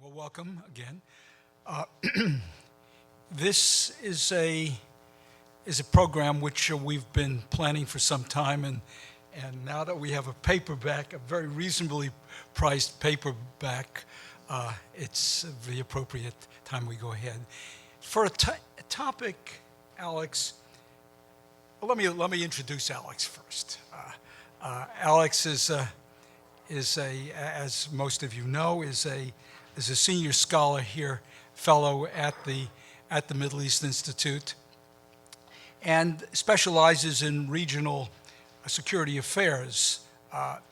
Well, welcome again. Uh, this is a program which we've been planning for some time, and now that we have a paperback, a very reasonably priced paperback, it's the appropriate time we go ahead. For a topic, Alex, well, let me introduce Alex first. Alex is as most of you know, is a senior scholar here, fellow at the Middle East Institute, and specializes in regional security affairs.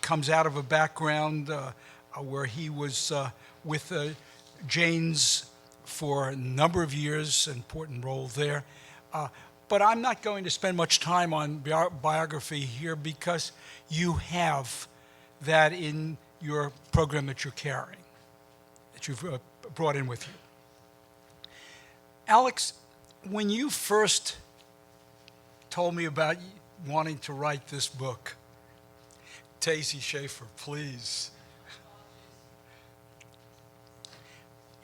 Comes out of a background where he was with Janes for a number of years, an important role there. But I'm not going to spend much time on biography here because you have that in your program that you're carrying, that you've brought in with you. Alex, when you first told me about wanting to write this book, Teresita Schaffer, please.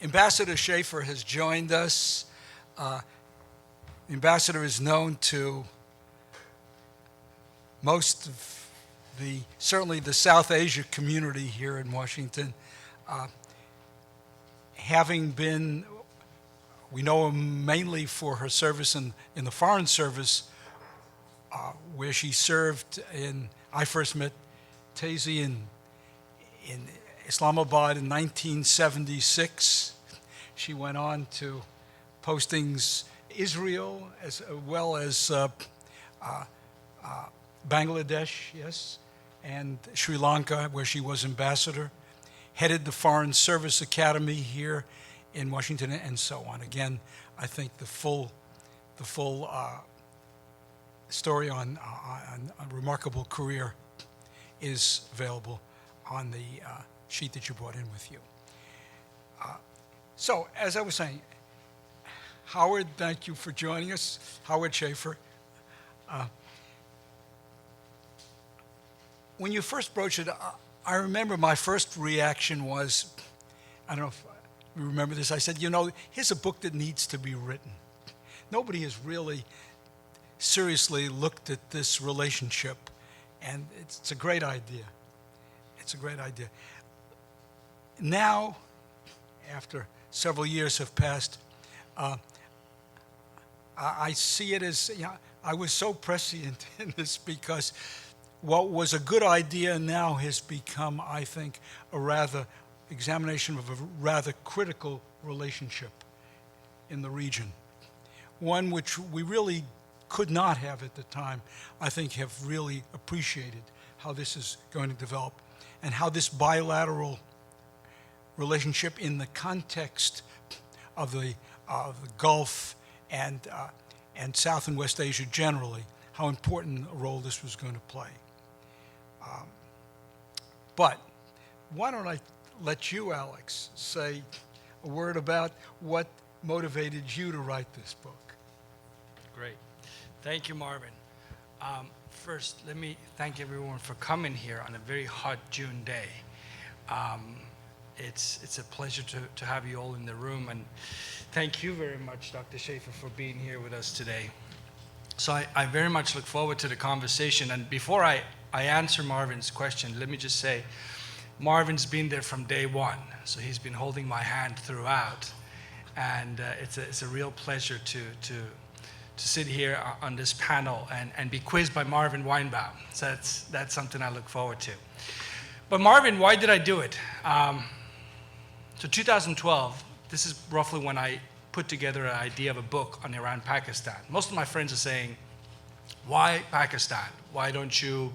Ambassador Schaffer has joined us. The ambassador is known to most of certainly the South Asia community here in Washington. Having been, we know her mainly for her service in the Foreign Service, where she served I first met Tezi in Islamabad in 1976. She went on to postings Israel as well as Bangladesh, yes, and Sri Lanka, where she was ambassador, headed the Foreign Service Academy here in Washington, and so on. Again, I think the full story on a remarkable career is available on the sheet that you brought in with you. So, as I was saying, Howard, thank you for joining us. Howard Schaffer. When you first broached it, I remember my first reaction was, I don't know if you remember this, I said, here's a book that needs to be written. Nobody has really seriously looked at this relationship, and it's a great idea. It's a great idea. Now, after several years have passed, I see it as, I was so prescient in this because what was a good idea now has become, I think, examination of a rather critical relationship in the region. One which we really could not have at the time, I think, have really appreciated how this is going to develop and how this bilateral relationship in the context of the Gulf and South and West Asia generally, how important a role this was going to play. But why don't I let you, Alex, say a word about what motivated you to write this book? Great. Thank you, Marvin. First, let me thank everyone for coming here on a very hot June day. It's a pleasure to have you all in the room, and thank you very much, Dr. Schaffer, for being here with us today. So I very much look forward to the conversation, and before I answer Marvin's question, let me just say, Marvin's been there from day one, so he's been holding my hand throughout, and it's a real pleasure to sit here on this panel and be quizzed by Marvin Weinbaum. So that's something I look forward to. But Marvin, why did I do it? So 2012, this is roughly when I put together an idea of a book on Iran-Pakistan. Most of my friends are saying, why Pakistan? Why don't you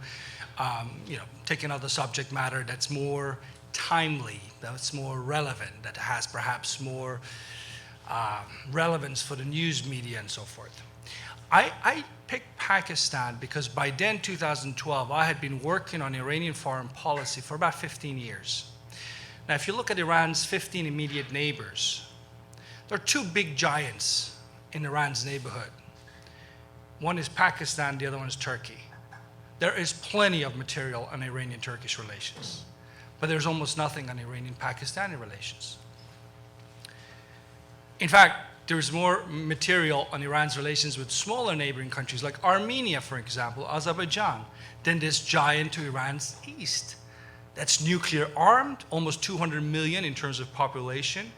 take another subject matter that's more timely, that's more relevant, that has perhaps more relevance for the news media and so forth. I picked Pakistan because by then, 2012, I had been working on Iranian foreign policy for about 15 years. Now, if you look at Iran's 15 immediate neighbors, there are two big giants in Iran's neighborhood. One is Pakistan, the other one is Turkey. There is plenty of material on Iranian-Turkish relations, but there's almost nothing on Iranian-Pakistani relations. In fact, there's more material on Iran's relations with smaller neighboring countries like Armenia, for example, Azerbaijan, than this giant to Iran's east. That's nuclear armed, almost 200 million in terms of population,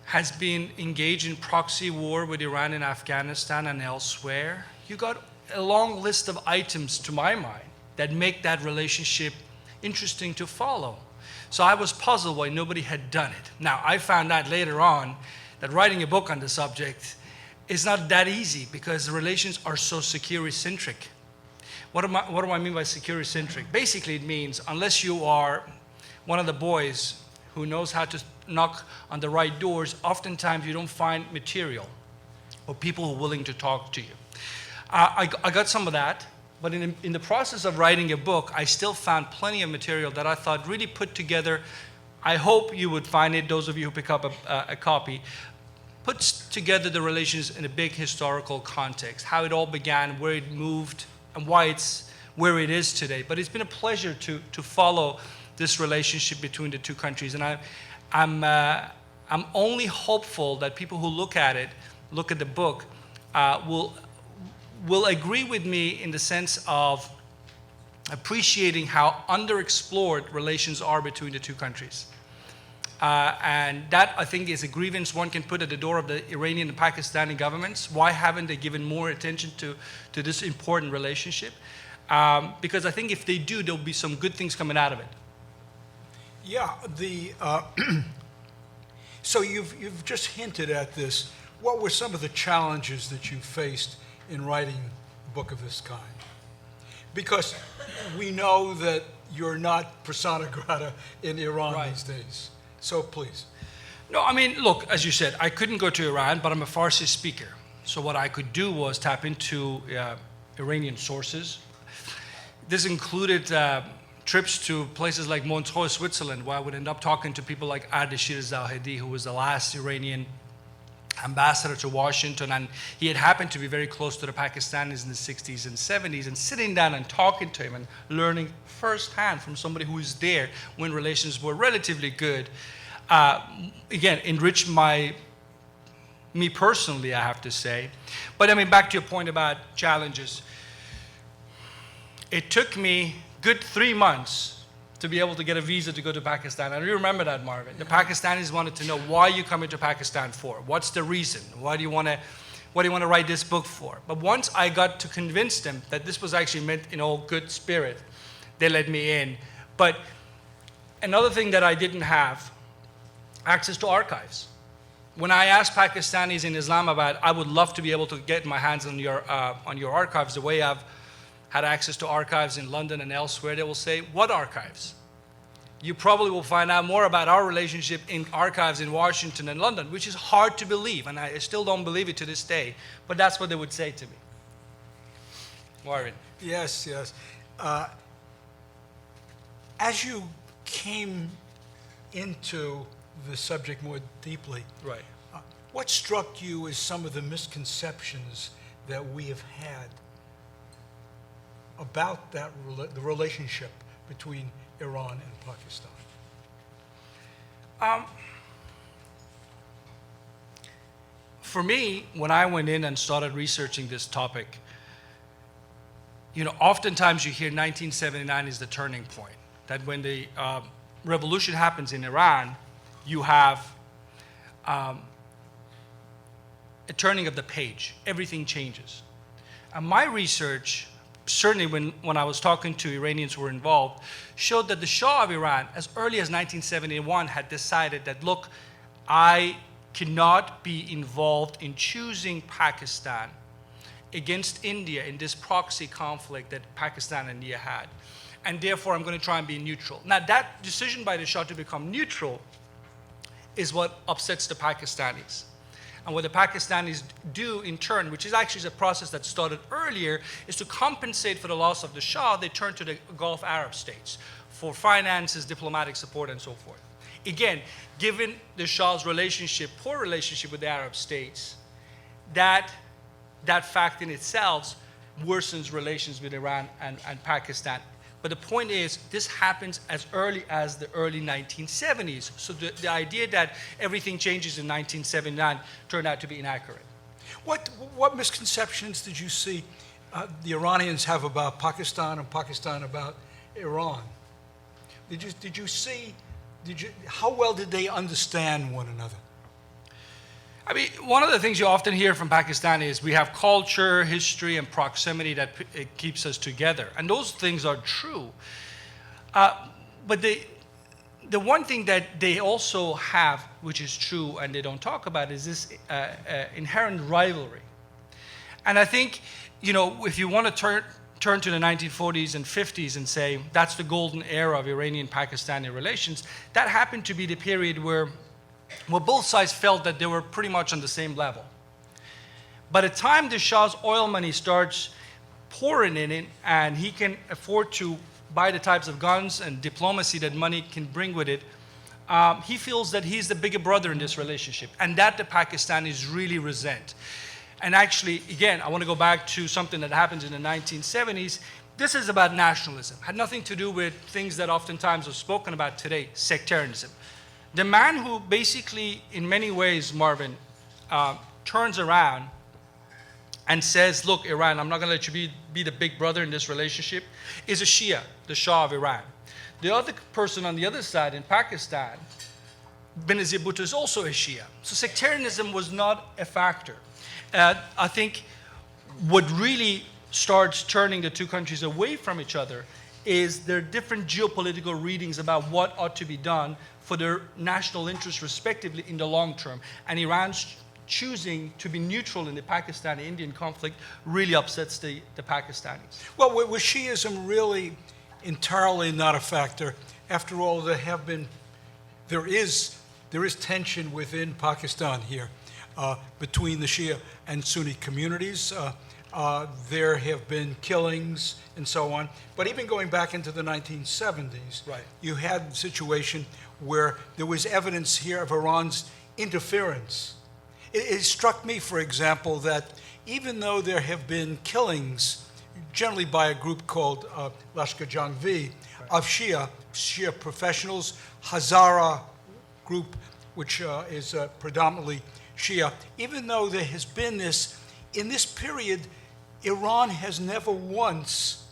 has been engaged in proxy war with Iran in Afghanistan and elsewhere. You got a long list of items, to my mind, that make that relationship interesting to follow. So I was puzzled why nobody had done it. Now, I found out later on that writing a book on the subject is not that easy because the relations are so security-centric. What do I mean by security-centric? Basically, it means unless you are one of the boys who knows how to knock on the right doors, oftentimes you don't find material or people who are willing to talk to you. I got some of that, but in the process of writing a book, I still found plenty of material that I thought really put together. I hope you would find it, those of you who pick up a copy, puts together the relations in a big historical context, how it all began, where it moved, and why it's where it is today. But it's been a pleasure to follow this relationship between the two countries. And I'm only hopeful that people who look at the book, will agree with me in the sense of appreciating how underexplored relations are between the two countries. And that, I think, is a grievance one can put at the door of the Iranian and Pakistani governments. Why haven't they given more attention to this important relationship? Because I think if they do, there'll be some good things coming out of it. Yeah, so you've just hinted at this. What were some of the challenges that you faced in writing a book of this kind? Because we know that you're not persona grata in Iran these days. So please. No, I mean, look, as you said, I couldn't go to Iran, but I'm a Farsi speaker. So what I could do was tap into Iranian sources. This included trips to places like Montreux, Switzerland, where I would end up talking to people like Ardeshir Zahedi, who was the last Iranian ambassador to Washington, and he had happened to be very close to the Pakistanis in the 60s and 70s, and sitting down and talking to him and learning firsthand from somebody who was there when relations were relatively good, again, enriched me personally, I have to say. But I mean, back to your point about challenges. It took me good 3 months to be able to get a visa to go to Pakistan. And you remember that, Marvin. The Pakistanis wanted to know, why are you coming to Pakistan for? What's the reason? What do you want to write this book for? But once I got to convince them that this was actually meant in all good spirit, they let me in. But another thing that I didn't have, access to archives. When I asked Pakistanis in Islamabad, I would love to be able to get my hands on your archives, the way I've had access to archives in London and elsewhere, they will say, what archives? You probably will find out more about our relationship in archives in Washington and London, which is hard to believe, and I still don't believe it to this day, but that's what they would say to me. Marvin. Yes, yes. As you came into the subject more deeply, Right. What struck you as some of the misconceptions that we have had about the relationship between Iran and Pakistan? For me, when I went in and started researching this topic, oftentimes you hear 1979 is the turning point. That when the revolution happens in Iran, you have a turning of the page. Everything changes. And my research, certainly when I was talking to Iranians who were involved, showed that the Shah of Iran, as early as 1971, had decided that, look, I cannot be involved in choosing Pakistan against India in this proxy conflict that Pakistan and India had. And therefore, I'm going to try and be neutral. Now, that decision by the Shah to become neutral is what upsets the Pakistanis. And what the Pakistanis do in turn, which is actually a process that started earlier, is to compensate for the loss of the Shah, they turn to the Gulf Arab states for finances, diplomatic support, and so forth. Again, given the Shah's poor relationship with the Arab states, that fact in itself worsens relations with Iran and Pakistan. But the point is, this happens as early as the early 1970s. So the idea that everything changes in 1979 turned out to be inaccurate. What misconceptions did you see the Iranians have about Pakistan and Pakistan about Iran? How well did they understand one another? I mean, one of the things you often hear from Pakistan is we have culture, history, and proximity that it keeps us together. And those things are true. But the one thing that they also have, which is true and they don't talk about, is this inherent rivalry. And I think, if you want to turn to the 1940s and 50s and say that's the golden era of Iranian-Pakistani relations, that happened to be the period where both sides felt that they were pretty much on the same level. By the time the Shah's oil money starts pouring in it, and he can afford to buy the types of guns and diplomacy that money can bring with it, he feels that he's the bigger brother in this relationship, and that the Pakistanis really resent. And actually, again, I want to go back to something that happens in the 1970s. This is about nationalism. It had nothing to do with things that oftentimes are spoken about today, sectarianism. The man who basically, in many ways, Marvin, turns around and says, look, Iran, I'm not going to let you be the big brother in this relationship, is a Shia, the Shah of Iran. The other person on the other side in Pakistan, Benazir Bhutto, is also a Shia. So sectarianism was not a factor. I think what really starts turning the two countries away from each other is their different geopolitical readings about what ought to be done for their national interests respectively in the long term. And Iran's choosing to be neutral in the Pakistani-Indian conflict really upsets the Pakistanis. Well, was Shiism really entirely not a factor? After all, there is tension within Pakistan here between the Shia and Sunni communities. There have been killings and so on. But even going back into the 1970s, right, you had a situation where there was evidence here of Iran's interference. It struck me, for example, that even though there have been killings, generally by a group called Lashkar Jangvi, of Shia professionals, Hazara group, which is predominantly Shia, even though there has been this, in this period, Iran has never once,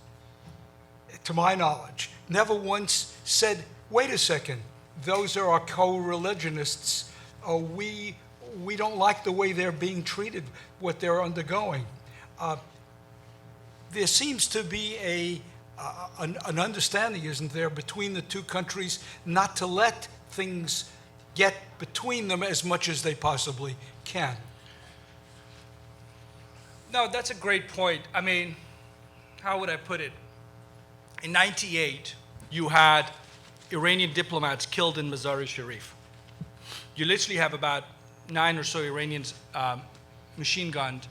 to my knowledge, never once said, wait a second, those are our co-religionists. We don't like the way they're being treated, what they're undergoing. There seems to be an understanding, isn't there, between the two countries not to let things get between them as much as they possibly can. No, that's a great point. I mean, how would I put it? In '98, you had Iranian diplomats killed in Mazar-e-Sharif. You literally have about 9 or so Iranians machine gunned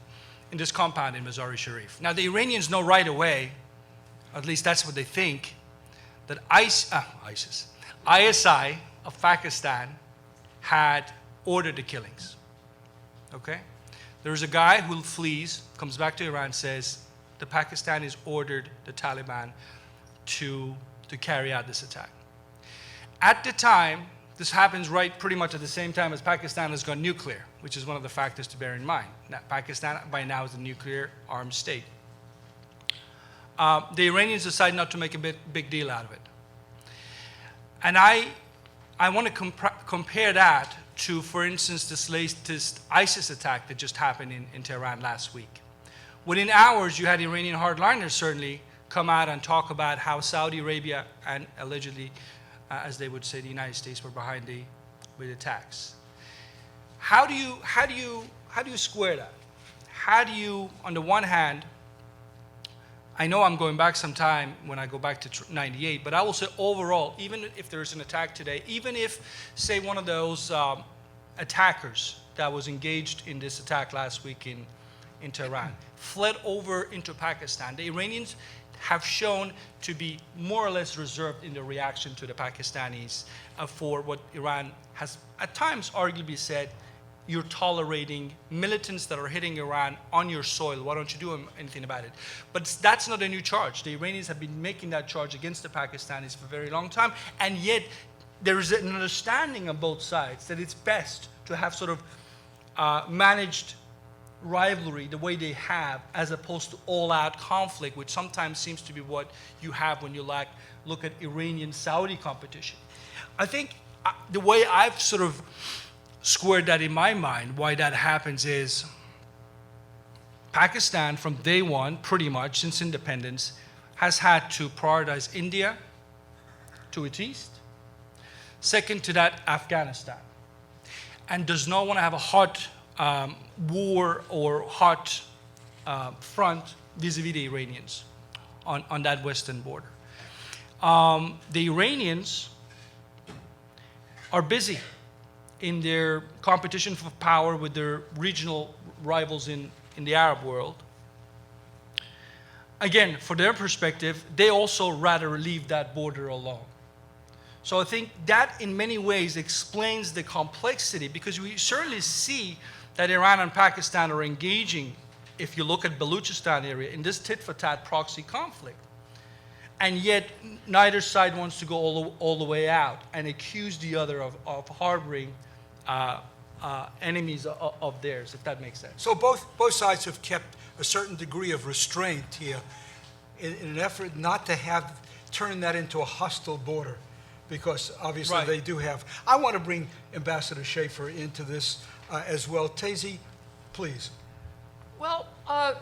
in this compound in Mazar-e-Sharif. Now, the Iranians know right away, at least that's what they think, that ISI of Pakistan had ordered the killings. Okay? There's a guy who flees, comes back to Iran, says the Pakistanis ordered the Taliban to carry out this attack. At the time, this happens right pretty much at the same time as Pakistan has gone nuclear, which is one of the factors to bear in mind. Now, Pakistan by now is a nuclear armed state. The Iranians decide not to make a big deal out of it. And I want to compare that to, for instance, this latest ISIS attack that just happened in Tehran last week. Within hours, you had Iranian hardliners certainly come out and talk about how Saudi Arabia and allegedly, as they would say, the United States were behind the attacks. How do you square that? How do you, on the one hand, I know I'm going back some time when I go back to '98, but I will say overall, even if there's an attack today, even if, say, one of those attackers that was engaged in this attack last week in Tehran fled over into Pakistan, the Iranians have shown to be more or less reserved in their reaction to the Pakistanis for what Iran has at times arguably said you're tolerating militants that are hitting Iran on your soil. Why don't you do anything about it? But that's not a new charge. The Iranians have been making that charge against the Pakistanis for a very long time, and yet there is an understanding on both sides that it's best to have sort of managed rivalry the way they have, as opposed to all-out conflict, which sometimes seems to be what you have when you look at Iranian-Saudi competition. I think the way I've sort of squared that in my mind, why that happens is Pakistan from day one, pretty much since independence, has had to prioritize India to its east. Second to that, Afghanistan. And does not want to have a hot war or hot front vis-a-vis the Iranians on that western border. The Iranians are busy in their competition for power with their regional rivals in the Arab world. Again, for their perspective, they also rather leave that border alone. So I think that in many ways explains the complexity, because we certainly see that Iran and Pakistan are engaging, if you look at Baluchistan area, in this tit-for-tat proxy conflict. And yet neither side wants to go all the way out and accuse the other of harboring enemies of theirs, if that makes sense. So both sides have kept a certain degree of restraint here in an effort not to turn that into a hostile border, because obviously Right. they do have. I want to bring Ambassador Schaffer into this as well. Tazy, please. Well, I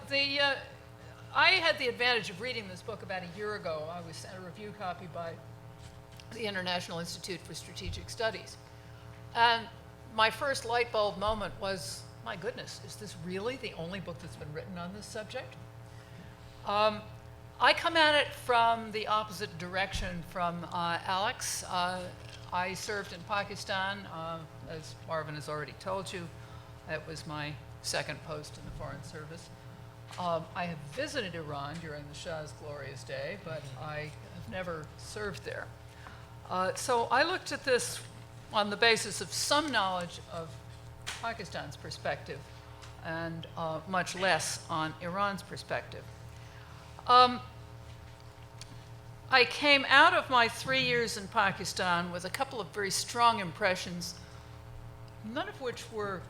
had the advantage of reading this book about a year ago. I was sent a review copy by the International Institute for Strategic Studies. And my first light bulb moment was, my goodness, is this really the only book that's been written on this subject? I come at it from the opposite direction from Alex. I served in Pakistan, as Marvin has already told you. That was my second post in the Foreign Service. I have visited Iran during the Shah's glorious day, but I have never served there. So I looked at this on the basis of some knowledge of Pakistan's perspective and much less on Iran's perspective. I came out of my 3 years in Pakistan with a couple of very strong impressions, none of which were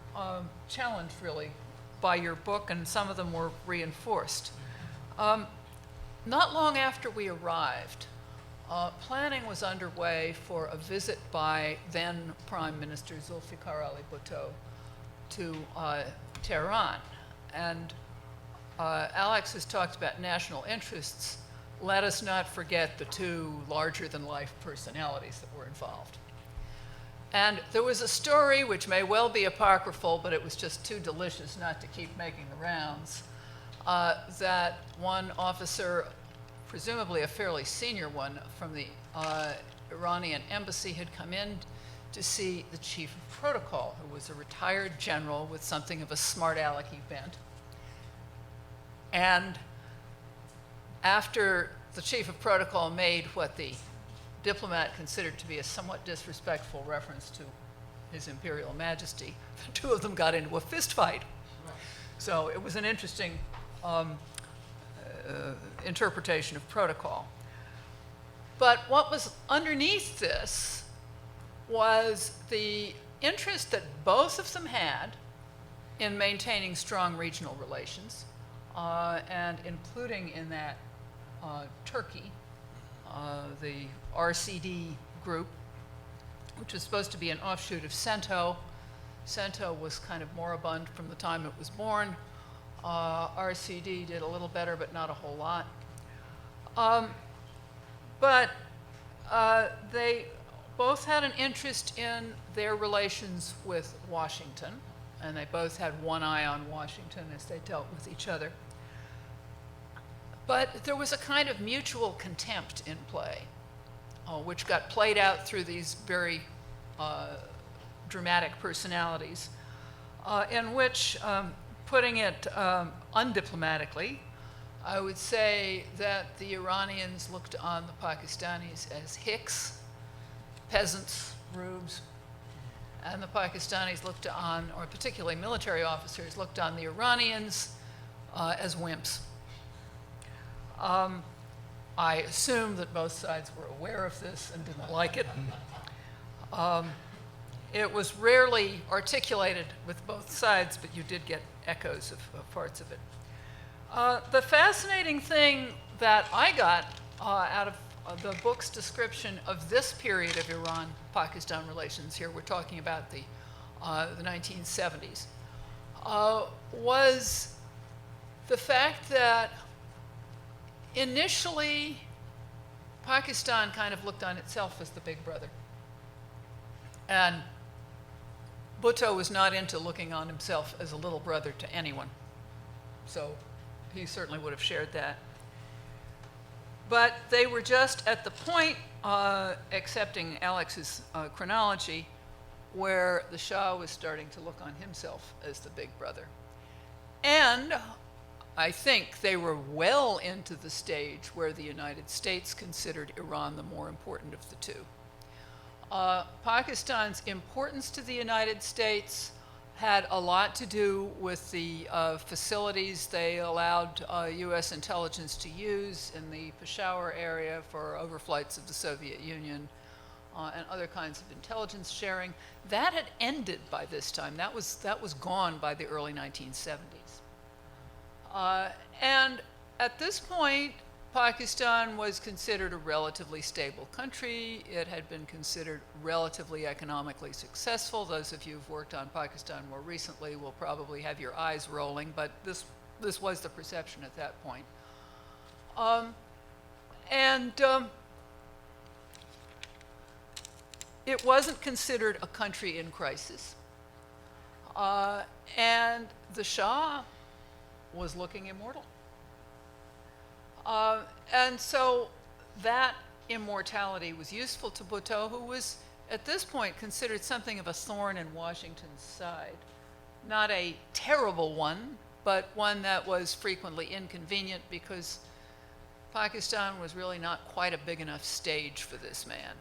challenged really by your book, and some of them were reinforced. Not long after we arrived, planning was underway for a visit by then Prime Minister Zulfikar Ali Bhutto to Tehran. And Alex has talked about national interests. Let us not forget the two larger-than-life personalities that were involved. And there was a story which may well be apocryphal, but it was just too delicious not to keep making the rounds, that one officer, presumably a fairly senior one from the Iranian embassy, had come in to see the chief of protocol, who was a retired general with something of a smart alecky bent. And after the chief of protocol made what the diplomat considered to be a somewhat disrespectful reference to His Imperial Majesty, the two of them got into a fist fight. So it was an interesting interpretation of protocol. But what was underneath this was the interest that both of them had in maintaining strong regional relations, and including in that Turkey, the RCD group, which was supposed to be an offshoot of CENTO. CENTO was kind of moribund from the time it was born. RCD did a little better, but not a whole lot. But they both had an interest in their relations with Washington, and they both had one eye on Washington as they dealt with each other. But there was a kind of mutual contempt in play, which got played out through these very dramatic personalities, in which, putting it undiplomatically, I would say that the Iranians looked on the Pakistanis as hicks, peasants, rubes, And the Pakistanis looked on, or particularly military officers, looked on the Iranians as wimps. I assume that both sides were aware of this and didn't like it. It was rarely articulated with both sides, but you did get echoes of parts of it. The fascinating thing that I got out of the book's description of this period of Iran-Pakistan relations, here we're talking about the 1970s, was the fact that initially Pakistan kind of looked on itself as the big brother. And Bhutto was not into looking on himself as a little brother to anyone. So he certainly would have shared that. But they were just at the point, accepting Alex's chronology, where the Shah was starting to look on himself as the big brother. And I think they were well into the stage where the United States considered Iran the more important of the two. Pakistan's importance to the United States had a lot to do with the facilities they allowed U.S. intelligence to use in the Peshawar area for overflights of the Soviet Union and other kinds of intelligence sharing. That had ended by this time. That was gone by the early 1970s. And at this point, Pakistan was considered a relatively stable country. It had been considered relatively economically successful. Those of you who've worked on Pakistan more recently will probably have your eyes rolling, but this was the perception at that point. It wasn't considered a country in crisis. And the Shah was looking immortal. And so that immortality was useful to Bhutto, who was, at this point, considered something of a thorn in Washington's side. Not a terrible one, but one that was frequently inconvenient because Pakistan was really not quite a big enough stage for this man,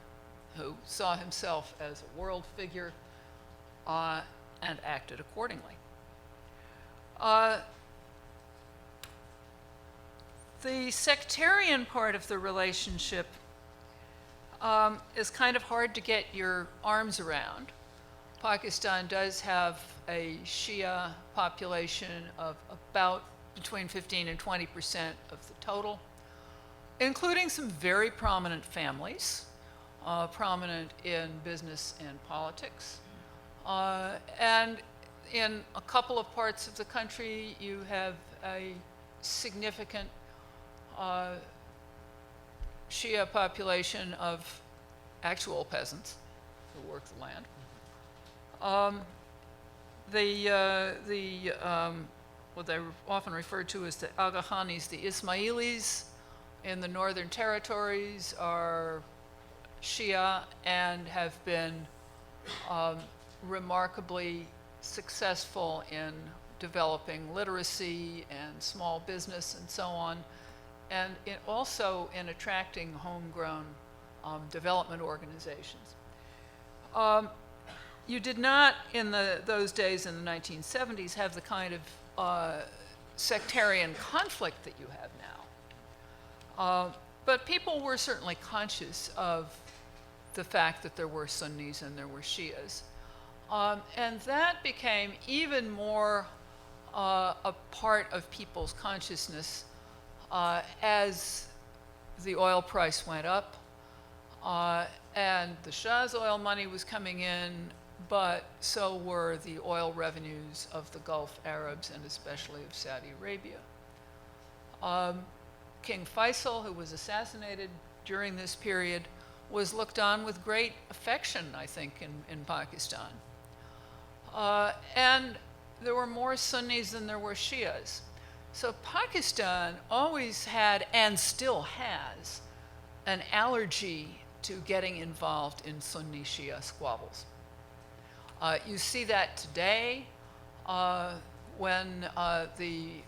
who saw himself as a world figure and acted accordingly. The sectarian part of the relationship is kind of hard to get your arms around. Pakistan does have a Shia population of about between 15 and 20% of the total, including some very prominent families, prominent in business and politics. And in a couple of parts of the country, you have a significant Shia population of actual peasants who work the land. What they're often referred to as the Aghahanis, the Ismailis in the Northern Territories, are Shia and have been remarkably successful in developing literacy and small business and so on, and also in attracting homegrown development organizations. You did not, in those days in the 1970s, have the kind of sectarian conflict that you have now. But people were certainly conscious of the fact that there were Sunnis and there were Shias. And that became even more a part of people's consciousness as the oil price went up, and the Shah's oil money was coming in, but so were the oil revenues of the Gulf Arabs and especially of Saudi Arabia. King Faisal, who was assassinated during this period, was looked on with great affection, I think, in Pakistan. And there were more Sunnis than there were Shias. So Pakistan always had, and still has, an allergy to getting involved in Sunni-Shia squabbles. You see that today when the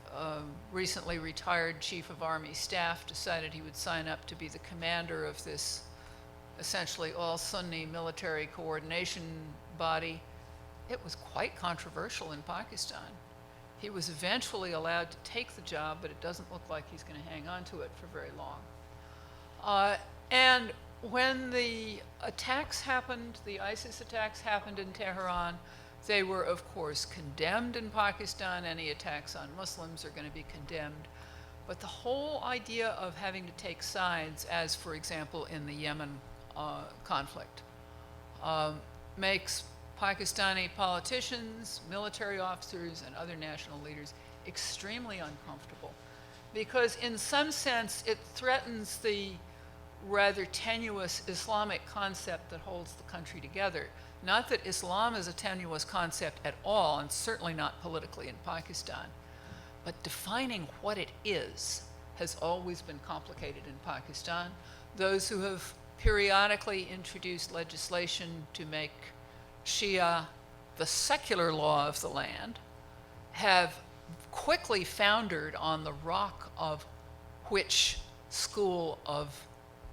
recently retired Chief of Army Staff decided he would sign up to be the commander of this essentially all Sunni military coordination body, it was quite controversial in Pakistan. He was eventually allowed to take the job, but it doesn't look like he's going to hang on to it for very long. And when the attacks happened, the ISIS attacks happened in Tehran, they were, of course, condemned in Pakistan. Any attacks on Muslims are going to be condemned. But the whole idea of having to take sides, as, for example, in the Yemen conflict, makes Pakistani politicians, military officers, and other national leaders extremely uncomfortable. Because in some sense, it threatens the rather tenuous Islamic concept that holds the country together. Not that Islam is a tenuous concept at all, and certainly not politically in Pakistan, but defining what it is has always been complicated in Pakistan. Those who have periodically introduced legislation to make Shia the secular law of the land have quickly foundered on the rock of which school of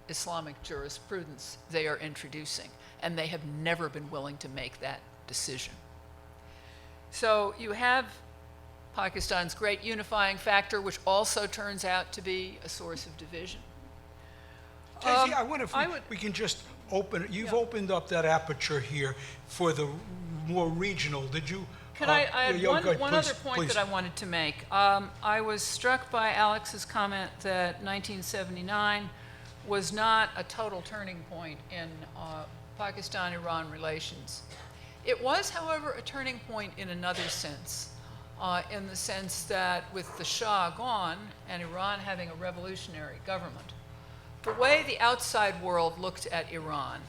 Islamic jurisprudence they are introducing, and they have never been willing to make that decision. So you have Pakistan's great unifying factor, which also turns out to be a source of division. Daisy, I wonder if we can just open, you've opened up that aperture here for the more regional. Did you? Can I add one other point that I wanted to make? I was struck by Alex's comment that 1979 was not a total turning point in Pakistan-Iran relations. It was, however, a turning point in another sense, in the sense that with the Shah gone and Iran having a revolutionary government, the way the outside world looked at Iran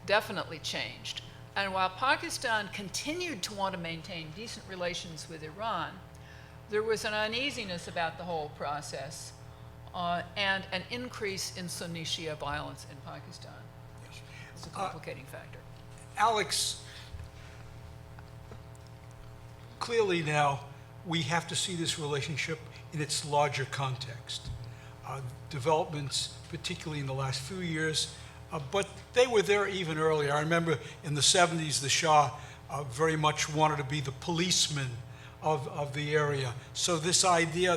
definitely changed. And while Pakistan continued to want to maintain decent relations with Iran, there was an uneasiness about the whole process and an increase in Sunni Shia violence in Pakistan. Yes. It's a complicating factor. Alex, clearly now we have to see this relationship in its larger context. Developments, particularly in the last few years, but they were there even earlier. I remember in the 70s, the Shah very much wanted to be the policeman of the area. So this idea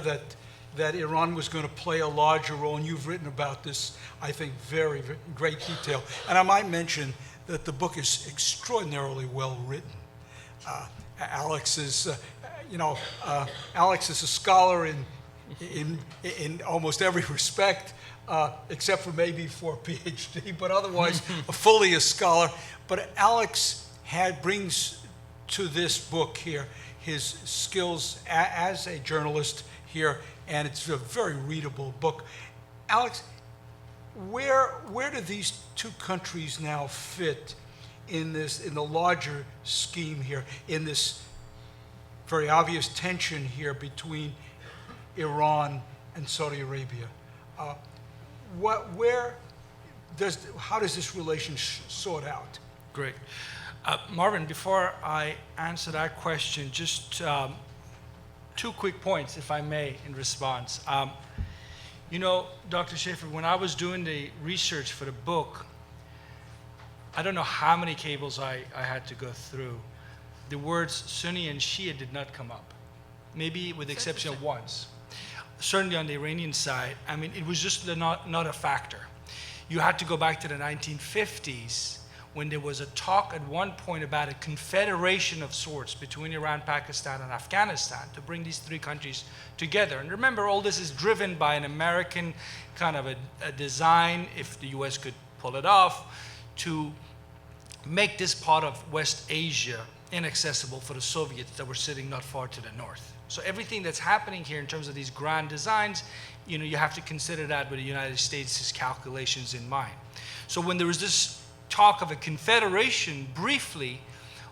that Iran was going to play a larger role, and you've written about this, I think, very, very great detail. And I might mention that the book is extraordinarily well written. Alex is, Alex is a scholar in almost every respect, except for maybe for a PhD, but otherwise fully a scholar. But Alex brings to this book here his skills as a journalist here, and it's a very readable book. Alex, where do these two countries now fit in the larger scheme here, in this very obvious tension here between Iran and Saudi Arabia? How does this relation sort out? Great. Marvin, before I answer that question, just two quick points, if I may, in response. Dr. Schaffer, when I was doing the research for the book, I don't know how many cables I had to go through. The words Sunni and Shia did not come up, maybe with the exception of once. Certainly on the Iranian side, I mean, it was just not a factor. You had to go back to the 1950s when there was a talk at one point about a confederation of sorts between Iran, Pakistan, and Afghanistan to bring these three countries together. And remember, all this is driven by an American kind of a design, if the US could pull it off, to make this part of West Asia inaccessible for the Soviets that were sitting not far to the north. So everything that's happening here in terms of these grand designs, you have to consider that with the United States' calculations in mind. So when there was this talk of a confederation briefly,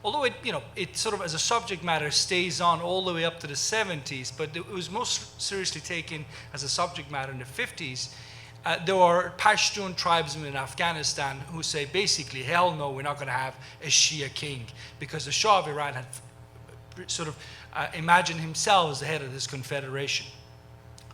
although it sort of as a subject matter stays on all the way up to the 70s, but it was most seriously taken as a subject matter in the 50s. There are Pashtun tribesmen in Afghanistan who say basically, hell no, we're not going to have a Shia king, because the Shah of Iran had sort of imagined himself as the head of this confederation.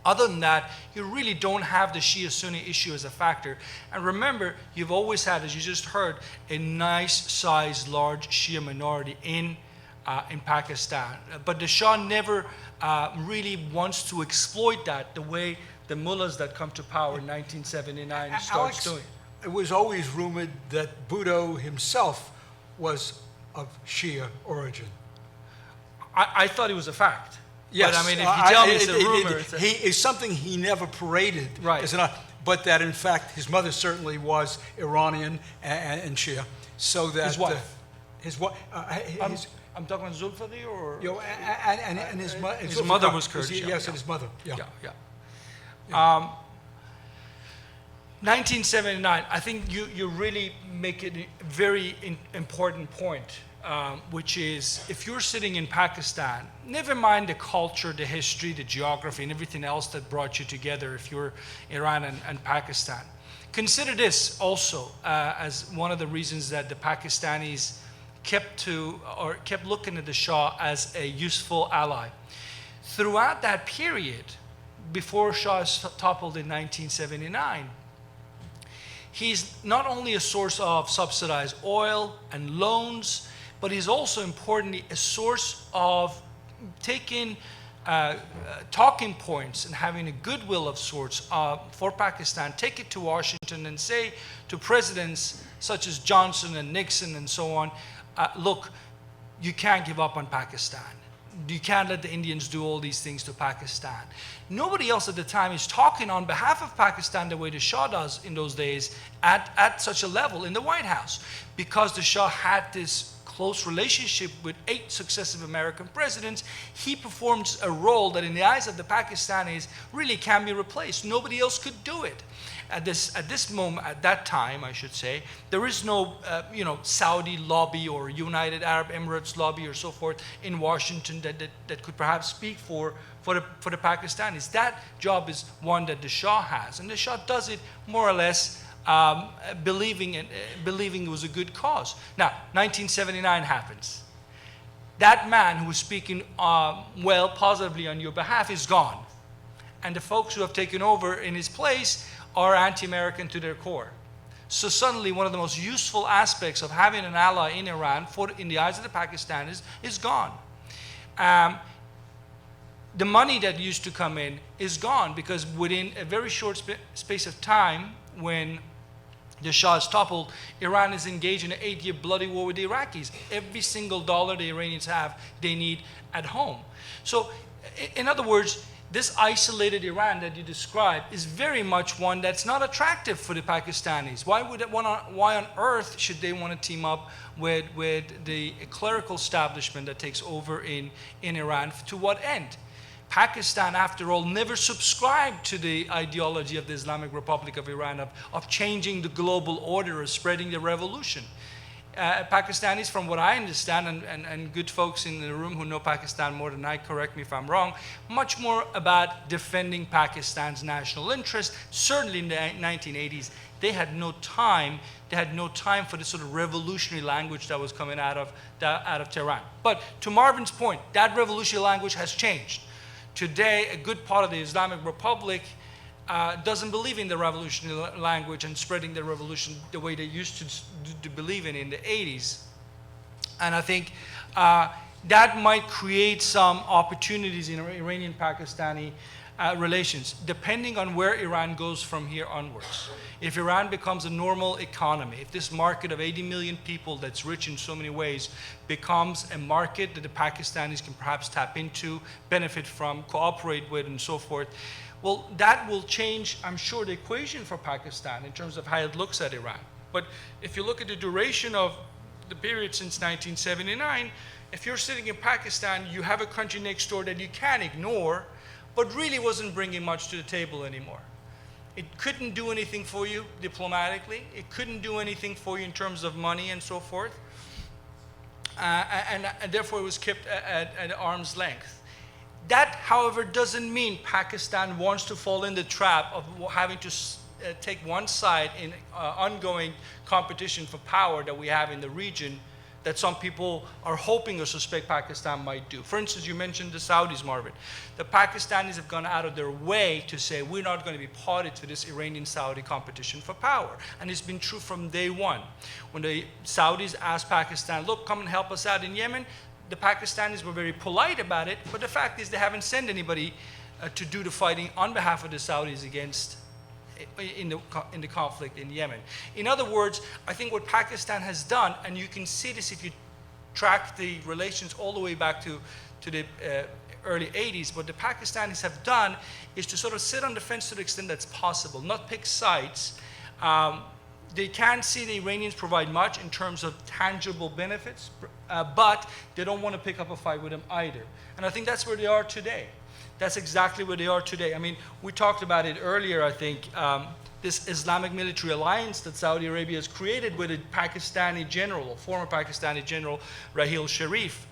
Other than that, you really don't have the Shia-Sunni issue as a factor. And remember, you've always had, as you just heard, a nice-sized, large Shia minority in Pakistan. But the Shah never really wants to exploit that the way the mullahs that come to power in 1979 starts Alex, doing. it was always rumored that Bhutto himself was of Shia origin. I thought it was a fact. Yes, but I mean, if you tell me it's a rumor, it's something he never paraded, right? Is not, but that in fact his mother certainly was Iranian and Shia. So that his wife, I'm talking about Zulfari, or and his mother was Kurdish. Yes, and his mother. Yeah. 1979. I think you really make it a very important point. Which is, if you're sitting in Pakistan, never mind the culture, the history, the geography, and everything else that brought you together if you're Iran and Pakistan. Consider this also as one of the reasons that the Pakistanis kept looking at the Shah as a useful ally. Throughout that period, before Shah is toppled in 1979, he's not only a source of subsidized oil and loans, but he's also importantly a source of taking talking points and having a goodwill of sorts for Pakistan, take it to Washington and say to presidents such as Johnson and Nixon and so on, look, you can't give up on Pakistan. You can't let the Indians do all these things to Pakistan. Nobody else at the time is talking on behalf of Pakistan the way the Shah does in those days at such a level in the White House, because the Shah had this close relationship with 8 successive American presidents. He performs a role that in the eyes of the Pakistanis really can be replaced. Nobody else could do it. At this moment, at that time, I should say, there is no Saudi lobby or United Arab Emirates lobby or so forth in Washington that could perhaps speak for the Pakistanis. That job is one that the Shah has, and the Shah does it more or less believing it was a good cause. Now, 1979 happens. That man who was speaking positively on your behalf is gone. And the folks who have taken over in his place are anti-American to their core. So suddenly one of the most useful aspects of having an ally in Iran, in the eyes of the Pakistanis, is gone. The money that used to come in is gone, because within a very short space of time, when the Shah is toppled, Iran is engaged in an 8-year bloody war with the Iraqis. Every single dollar the Iranians have, they need at home. So, in other words, this isolated Iran that you describe is very much one that's not attractive for the Pakistanis. Why on earth should they want to team up with the clerical establishment that takes over in Iran? To what end? Pakistan, after all, never subscribed to the ideology of the Islamic Republic of Iran of changing the global order, of spreading the revolution. Pakistanis, from what I understand, and good folks in the room who know Pakistan more than I, correct me if I'm wrong, much more about defending Pakistan's national interest. Certainly in the 1980s, they had no time. They had no time for the sort of revolutionary language that was coming out of Tehran. But to Marvin's point, that revolutionary language has changed. Today, a good part of the Islamic Republic doesn't believe in the revolutionary language and spreading the revolution the way they used to believe in the 80s. And I think that might create some opportunities in Iranian-Pakistani relations, depending on where Iran goes from here onwards. If Iran becomes a normal economy, if this market of 80 million people that's rich in so many ways becomes a market that the Pakistanis can perhaps tap into, benefit from, cooperate with, and so forth, well, that will change, I'm sure, the equation for Pakistan in terms of how it looks at Iran. But if you look at the duration of the period since 1979, if you're sitting in Pakistan, you have a country next door that you can't ignore, but really wasn't bringing much to the table anymore. It couldn't do anything for you diplomatically. It couldn't do anything for you in terms of money and so forth. And therefore, it was kept at arm's length. That, however, doesn't mean Pakistan wants to fall in the trap of having to take one side in ongoing competition for power that we have in the region that some people are hoping or suspect Pakistan might do. For instance, you mentioned the Saudis, Marvin. The Pakistanis have gone out of their way to say we're not going to be party to this Iranian-Saudi competition for power. And it's been true from day one. When the Saudis asked Pakistan, look, come and help us out in Yemen, the Pakistanis were very polite about it, but the fact is they haven't sent anybody to do the fighting on behalf of the Saudis in the conflict in Yemen. In other words, I think what Pakistan has done, and you can see this if you track the relations all the way back to the early 80s, what the Pakistanis have done is to sort of sit on the fence to the extent that's possible, not pick sides. They can't see the Iranians provide much in terms of tangible benefits, but they don't want to pick up a fight with them either. And I think that's where they are today. That's exactly where they are today. I mean, we talked about it earlier, I think, this Islamic military alliance that Saudi Arabia has created with a Pakistani general, a former Pakistani general, Raheel Sharif.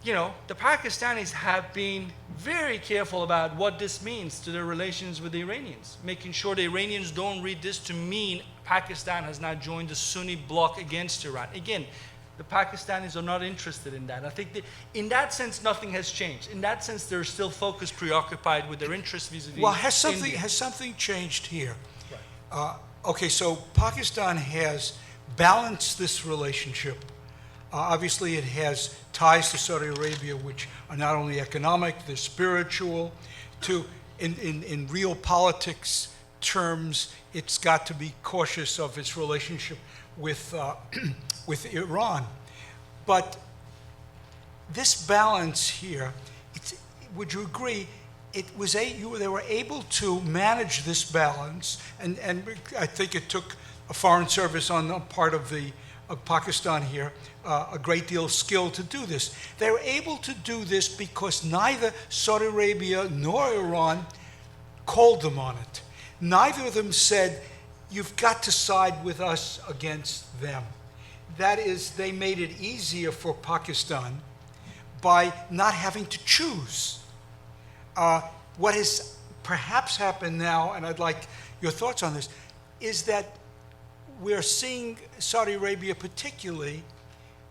You know, the Pakistanis have been very careful about what this means to their relations with the Iranians, making sure the Iranians don't read this to mean Pakistan has now joined the Sunni bloc against Iran. Again, the Pakistanis are not interested in that. I think that in that sense, nothing has changed. In that sense, they're still focused, preoccupied with their interests vis-a-vis Well, has India. something changed here? Right. Okay, so Pakistan has balanced this relationship. Obviously, it has ties to Saudi Arabia, which are not only economic, they're spiritual. In real politics terms, it's got to be cautious of its relationship with with Iran. But this balance here, would you agree, they were able to manage this balance, and I think it took a foreign service on the part of Pakistan here, a great deal of skill to do this. They were able to do this because neither Saudi Arabia nor Iran called them on it. Neither of them said, you've got to side with us against them. That is, they made it easier for Pakistan by not having to choose. What has perhaps happened now, and I'd like your thoughts on this, is that we're seeing Saudi Arabia particularly,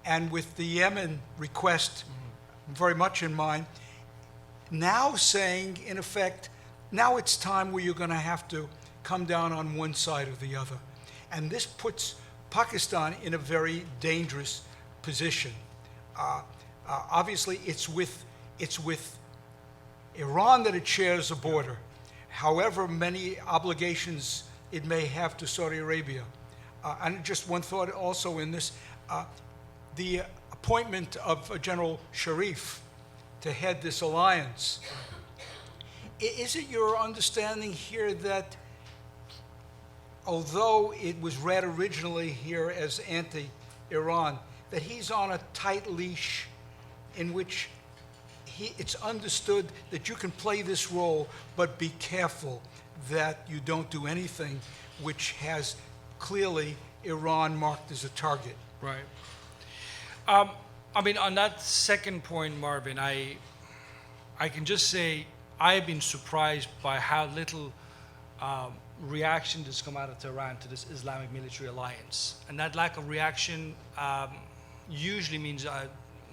and with the Yemen request very much in mind, now saying, in effect, now it's time where you're going to have to come down on one side or the other. And this puts Pakistan in a very dangerous position. Obviously, it's with Iran that it shares a border, however many obligations it may have to Saudi Arabia. And just one thought also in this, the appointment of General Sharif to head this alliance. Is it your understanding here that although it was read originally here as anti-Iran, that he's on a tight leash in which it's understood that you can play this role, but be careful that you don't do anything which has clearly Iran marked as a target? Right. I mean, on that second point, Marvin, I can just say I have been surprised by how little reaction has come out of Tehran to this Islamic military alliance. And that lack of reaction usually means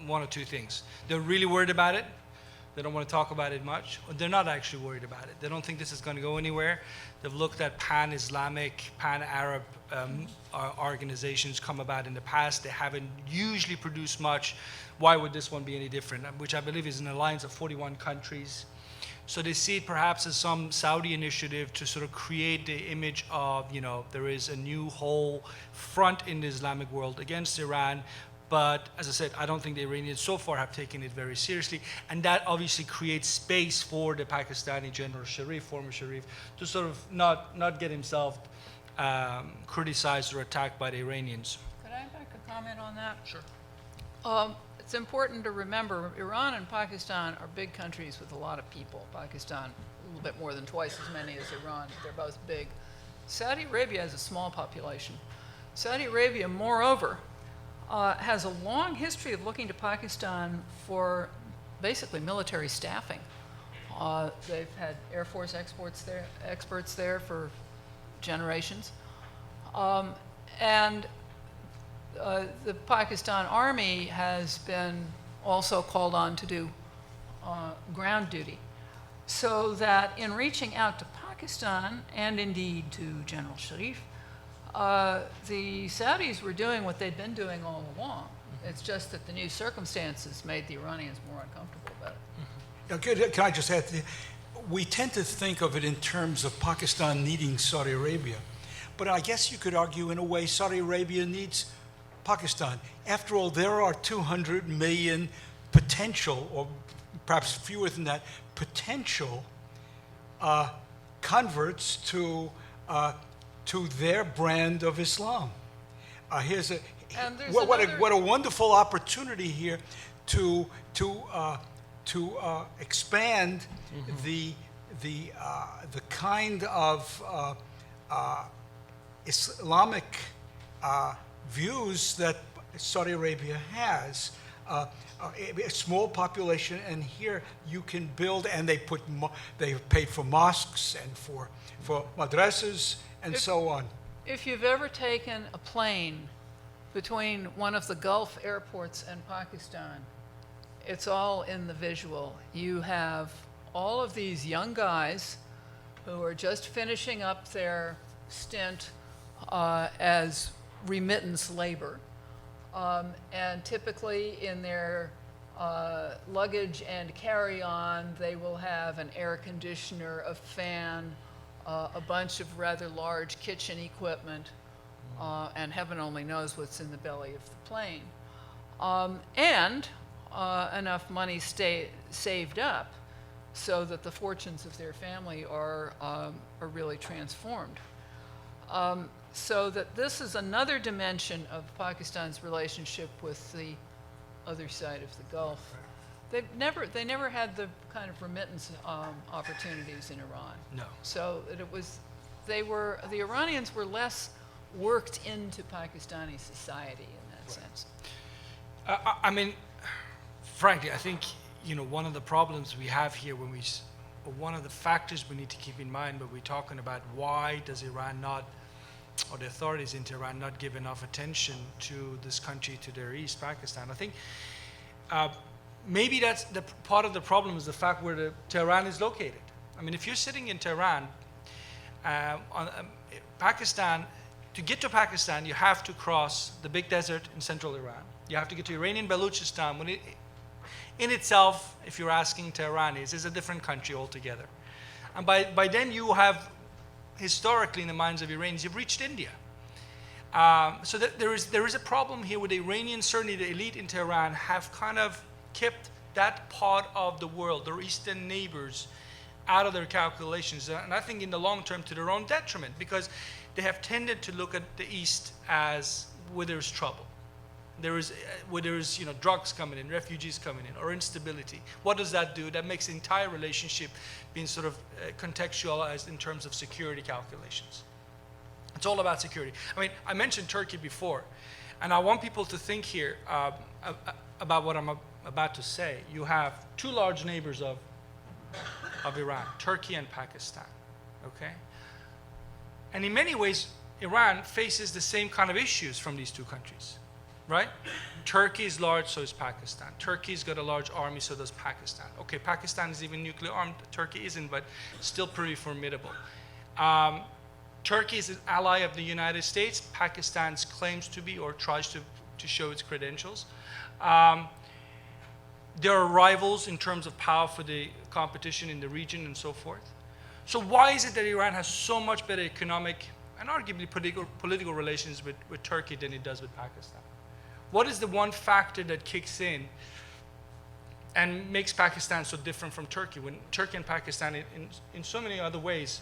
one or two things. They're really worried about it. They don't want to talk about it much. Or they're not actually worried about it. They don't think this is going to go anywhere. They've looked at pan-Islamic, pan-Arab organizations come about in the past. They haven't usually produced much. Why would this one be any different? Which I believe is an alliance of 41 countries. So they see it perhaps as some Saudi initiative to sort of create the image of, you know, there is a new whole front in the Islamic world against Iran. But as I said, I don't think the Iranians so far have taken it very seriously. And that obviously creates space for the Pakistani General Sharif, former Sharif, to sort of not get himself criticized or attacked by the Iranians. Could I make a comment on that? Sure. It's important to remember Iran and Pakistan are big countries with a lot of people. Pakistan, a little bit more than twice as many as Iran. They're both big. Saudi Arabia has a small population. Saudi Arabia, moreover, has a long history of looking to Pakistan for basically military staffing. They've had Air Force experts there for generations. And the Pakistan Army has been also called on to do ground duty. So that in reaching out to Pakistan, and indeed to General Sharif, the Saudis were doing what they'd been doing all along. It's just that the new circumstances made the Iranians more uncomfortable about it. Can I just add, we tend to think of it in terms of Pakistan needing Saudi Arabia. But I guess you could argue, in a way, Saudi Arabia needs Pakistan. After all, there are 200 million potential, or perhaps fewer than that, potential converts to their brand of Islam. Here's a what a wonderful opportunity here to expand the kind of Islamic views that Saudi Arabia has. A small population, and here you can build, and they paid for mosques and for madrasas and so on. If you've ever taken a plane between one of the Gulf airports and Pakistan, it's all in the visual. You have all of these young guys who are just finishing up their stint as remittance labor. And typically in their luggage and carry-on, they will have an air conditioner, a fan, a bunch of rather large kitchen equipment, and heaven only knows what's in the belly of the plane. And enough money saved up so that the fortunes of their family are really transformed. So that this is another dimension of Pakistan's relationship with the other side of the Gulf. They never had the kind of remittance opportunities in Iran. No. So that the Iranians were less worked into Pakistani society in that sense. I mean, frankly, I think one of the problems we have here one of the factors we need to keep in mind when we're talking about why does Iran not, or the authorities in Tehran, not give enough attention to this country to their east, Pakistan. I think maybe that's the part of the problem is the fact where Tehran is located. I mean, if you're sitting in Tehran, Pakistan, to get to Pakistan, you have to cross the big desert in central Iran. You have to get to Iranian Balochistan. When in itself, if you're asking Tehranis, is a different country altogether. And by then you have, historically in the minds of Iranians, you've reached India. So that there is a problem here with the Iranians, certainly the elite in Tehran, have kind of kept that part of the world, their eastern neighbors, out of their calculations. And I think in the long term to their own detriment, because they have tended to look at the east as where there's trouble. Where there's drugs coming in, refugees coming in, or instability. What does that do? That makes the entire relationship being sort of contextualized in terms of security calculations. It's all about security. I mean, I mentioned Turkey before, and I want people to think here about what I'm about to say. You have two large neighbors of Iran, Turkey and Pakistan, okay? And in many ways, Iran faces the same kind of issues from these two countries. Right? Turkey is large, so is Pakistan. Turkey's got a large army, so does Pakistan. Okay, Pakistan is even nuclear armed. Turkey isn't, but still pretty formidable. Turkey is an ally of the United States. Pakistan claims to be, or tries to show its credentials. There are rivals in terms of power for the competition in the region and so forth. So why is it that Iran has so much better economic and arguably political relations with Turkey than it does with Pakistan? What is the one factor that kicks in and makes Pakistan so different from Turkey, when Turkey and Pakistan in so many other ways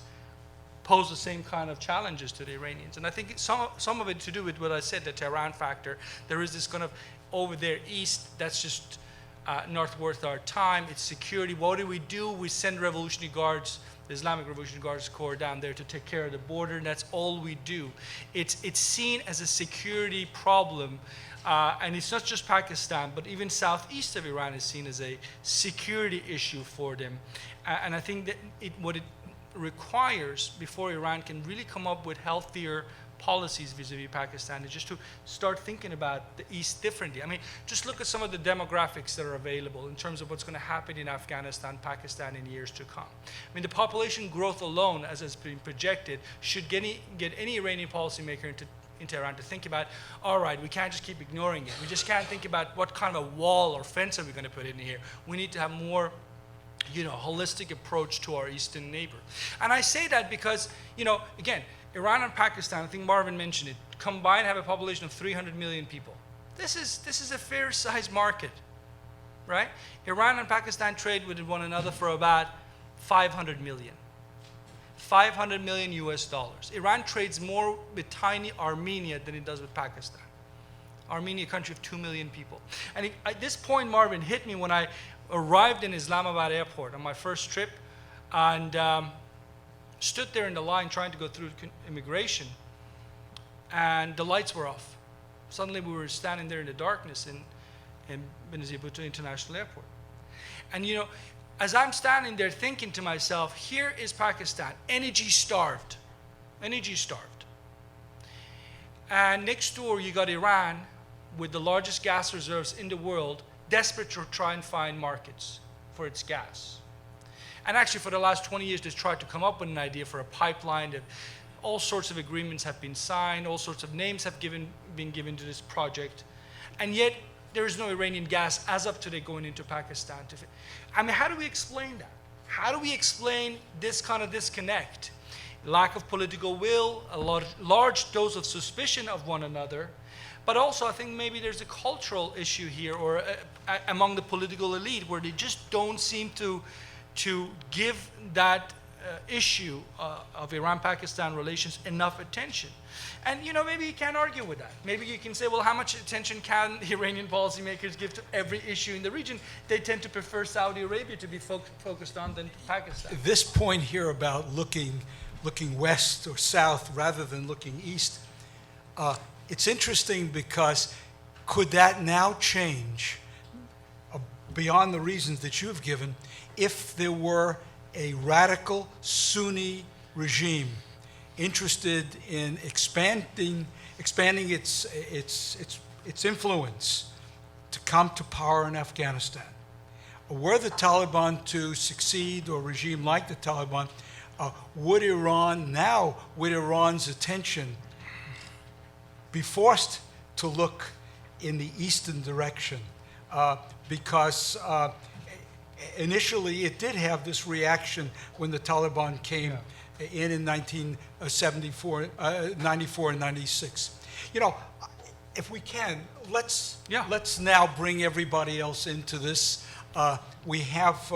pose the same kind of challenges to the Iranians? And I think some of it to do with what I said, the Tehran factor. There is this kind of over there east, that's just not worth our time. It's security. What do? We send Revolutionary Guards, the Islamic Revolutionary Guards Corps down there to take care of the border, and that's all we do. It's seen as a security problem. And it's not just Pakistan, but even southeast of Iran is seen as a security issue for them. And I think that what it requires before Iran can really come up with healthier policies vis-a-vis Pakistan is just to start thinking about the East differently. I mean, just look at some of the demographics that are available in terms of what's going to happen in Afghanistan, Pakistan in years to come. I mean, the population growth alone, as has been projected, should get any Iranian policymaker in Tehran to think about, all right, we can't just keep ignoring it. We just can't think about what kind of a wall or fence are we going to put in here. We need to have more, holistic approach to our eastern neighbor. And I say that because, again, Iran and Pakistan, I think Marvin mentioned it, combined have a population of 300 million people. This is a fair-sized market, right? Iran and Pakistan trade with one another for about 500 million. 500 million US dollars. Iran trades more with tiny Armenia than it does with Pakistan. Armenia, a country of 2 million people. And at this point, Marvin, hit me when I arrived in Islamabad airport on my first trip and stood there in the line trying to go through immigration, and the lights were off. Suddenly we were standing there in the darkness in Benazir Bhutto International Airport. And as I'm standing there thinking to myself, here is Pakistan, energy starved. And next door you got Iran with the largest gas reserves in the world, desperate to try and find markets for its gas. And actually for the last 20 years they've tried to come up with an idea for a pipeline. All sorts of agreements have been signed, all sorts of names have been given to this project. And yet there is no Iranian gas as of today going into Pakistan. I mean, how do we explain that? How do we explain this kind of disconnect? Lack of political will, a large dose of suspicion of one another, but also I think maybe there's a cultural issue here or among the political elite where they just don't seem to give that issue of Iran-Pakistan relations enough attention. And maybe you can't argue with that. Maybe you can say, well, how much attention can Iranian policymakers give to every issue in the region? They tend to prefer Saudi Arabia to be focused on than Pakistan. This point here about looking west or south rather than looking east, it's interesting because could that now change beyond the reasons that you've given if there were a radical Sunni regime interested in expanding its influence to come to power in Afghanistan? Were the Taliban to succeed, or a regime like the Taliban, would Iran now, with Iran's attention, be forced to look in the eastern direction? Because initially it did have this reaction when the Taliban came in 1994 and 96. If we can, let's now bring everybody else into this. We have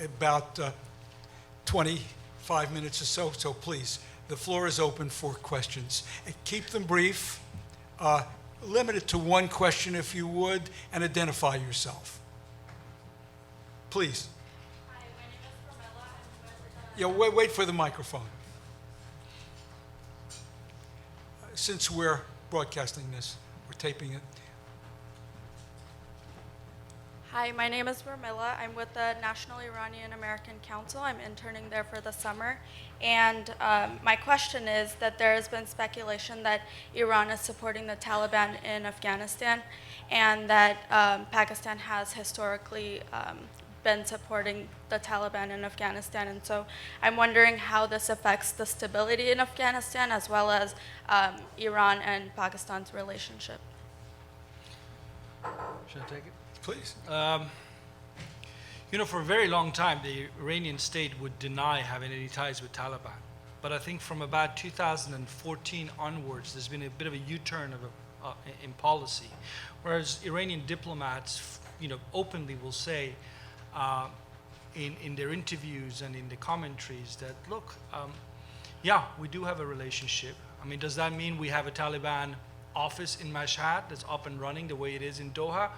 about 25 minutes or so please, the floor is open for questions. Keep them brief. Limit it to one question if you would, and identify yourself. Please. Hi, my name is Carmela. I'm with Wait for the microphone. Since we're broadcasting this, we're taping it. Hi, my name is Carmela. I'm with the National Iranian American Council. I'm interning there for the summer. And my question is that there has been speculation that Iran is supporting the Taliban in Afghanistan, and that Pakistan has historically been supporting the Taliban in Afghanistan. And so I'm wondering how this affects the stability in Afghanistan as well as Iran and Pakistan's relationship. Should I take it? Please. For a very long time, the Iranian state would deny having any ties with Taliban. But I think from about 2014 onwards, there's been a bit of a U-turn in policy, whereas Iranian diplomats, openly will say in their interviews and in the commentaries that, look, we do have a relationship. I mean, does that mean we have a Taliban office in Mashhad that's up and running the way it is in Doha?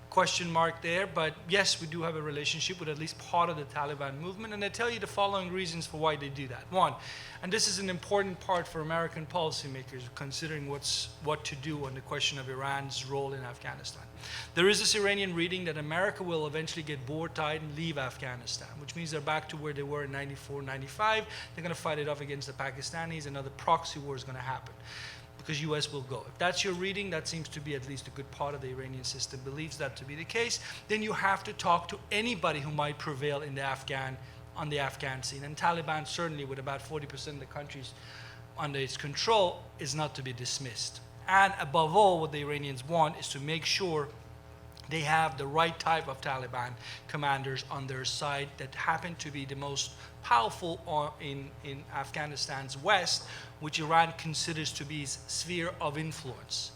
question mark there, but yes, we do have a relationship with at least part of the Taliban movement, and I tell you the following reasons for why they do that. One, and this is an important part for American policymakers considering what to do on the question of Iran's role in Afghanistan. There is this Iranian reading that America will eventually get bored, tired, and leave Afghanistan, which means they're back to where they were in 94, 95. They're going to fight it off against the Pakistanis. Another proxy war is going to happen, because US will go. If that's your reading, that seems to be at least a good part of the Iranian system believes that to be the case, then you have to talk to anybody who might prevail in on the Afghan scene. And Taliban, certainly with about 40% of the countries under its control, is not to be dismissed. And above all, what the Iranians want is to make sure they have the right type of Taliban commanders on their side that happen to be the most powerful in Afghanistan's west, which Iran considers to be its sphere of influence.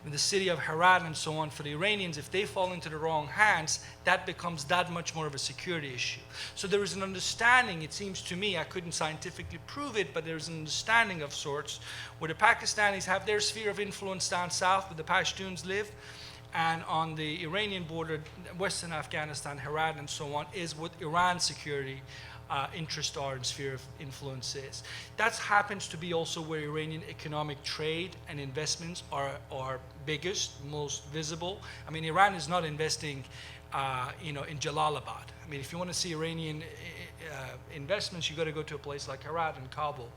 In the city of Herat and so on, for the Iranians, if they fall into the wrong hands, that becomes that much more of a security issue. So there is an understanding, it seems to me, I couldn't scientifically prove it, but there's an understanding of sorts where the Pakistanis have their sphere of influence down south where the Pashtuns live, and on the Iranian border, western Afghanistan, Herat and so on, is what Iran's security interest are and sphere of influence is. That happens to be also where Iranian economic trade and investments are biggest, most visible. I mean, Iran is not investing in Jalalabad. I mean, if you want to see Iranian investments, you got to go to a place like Herat and Kabul.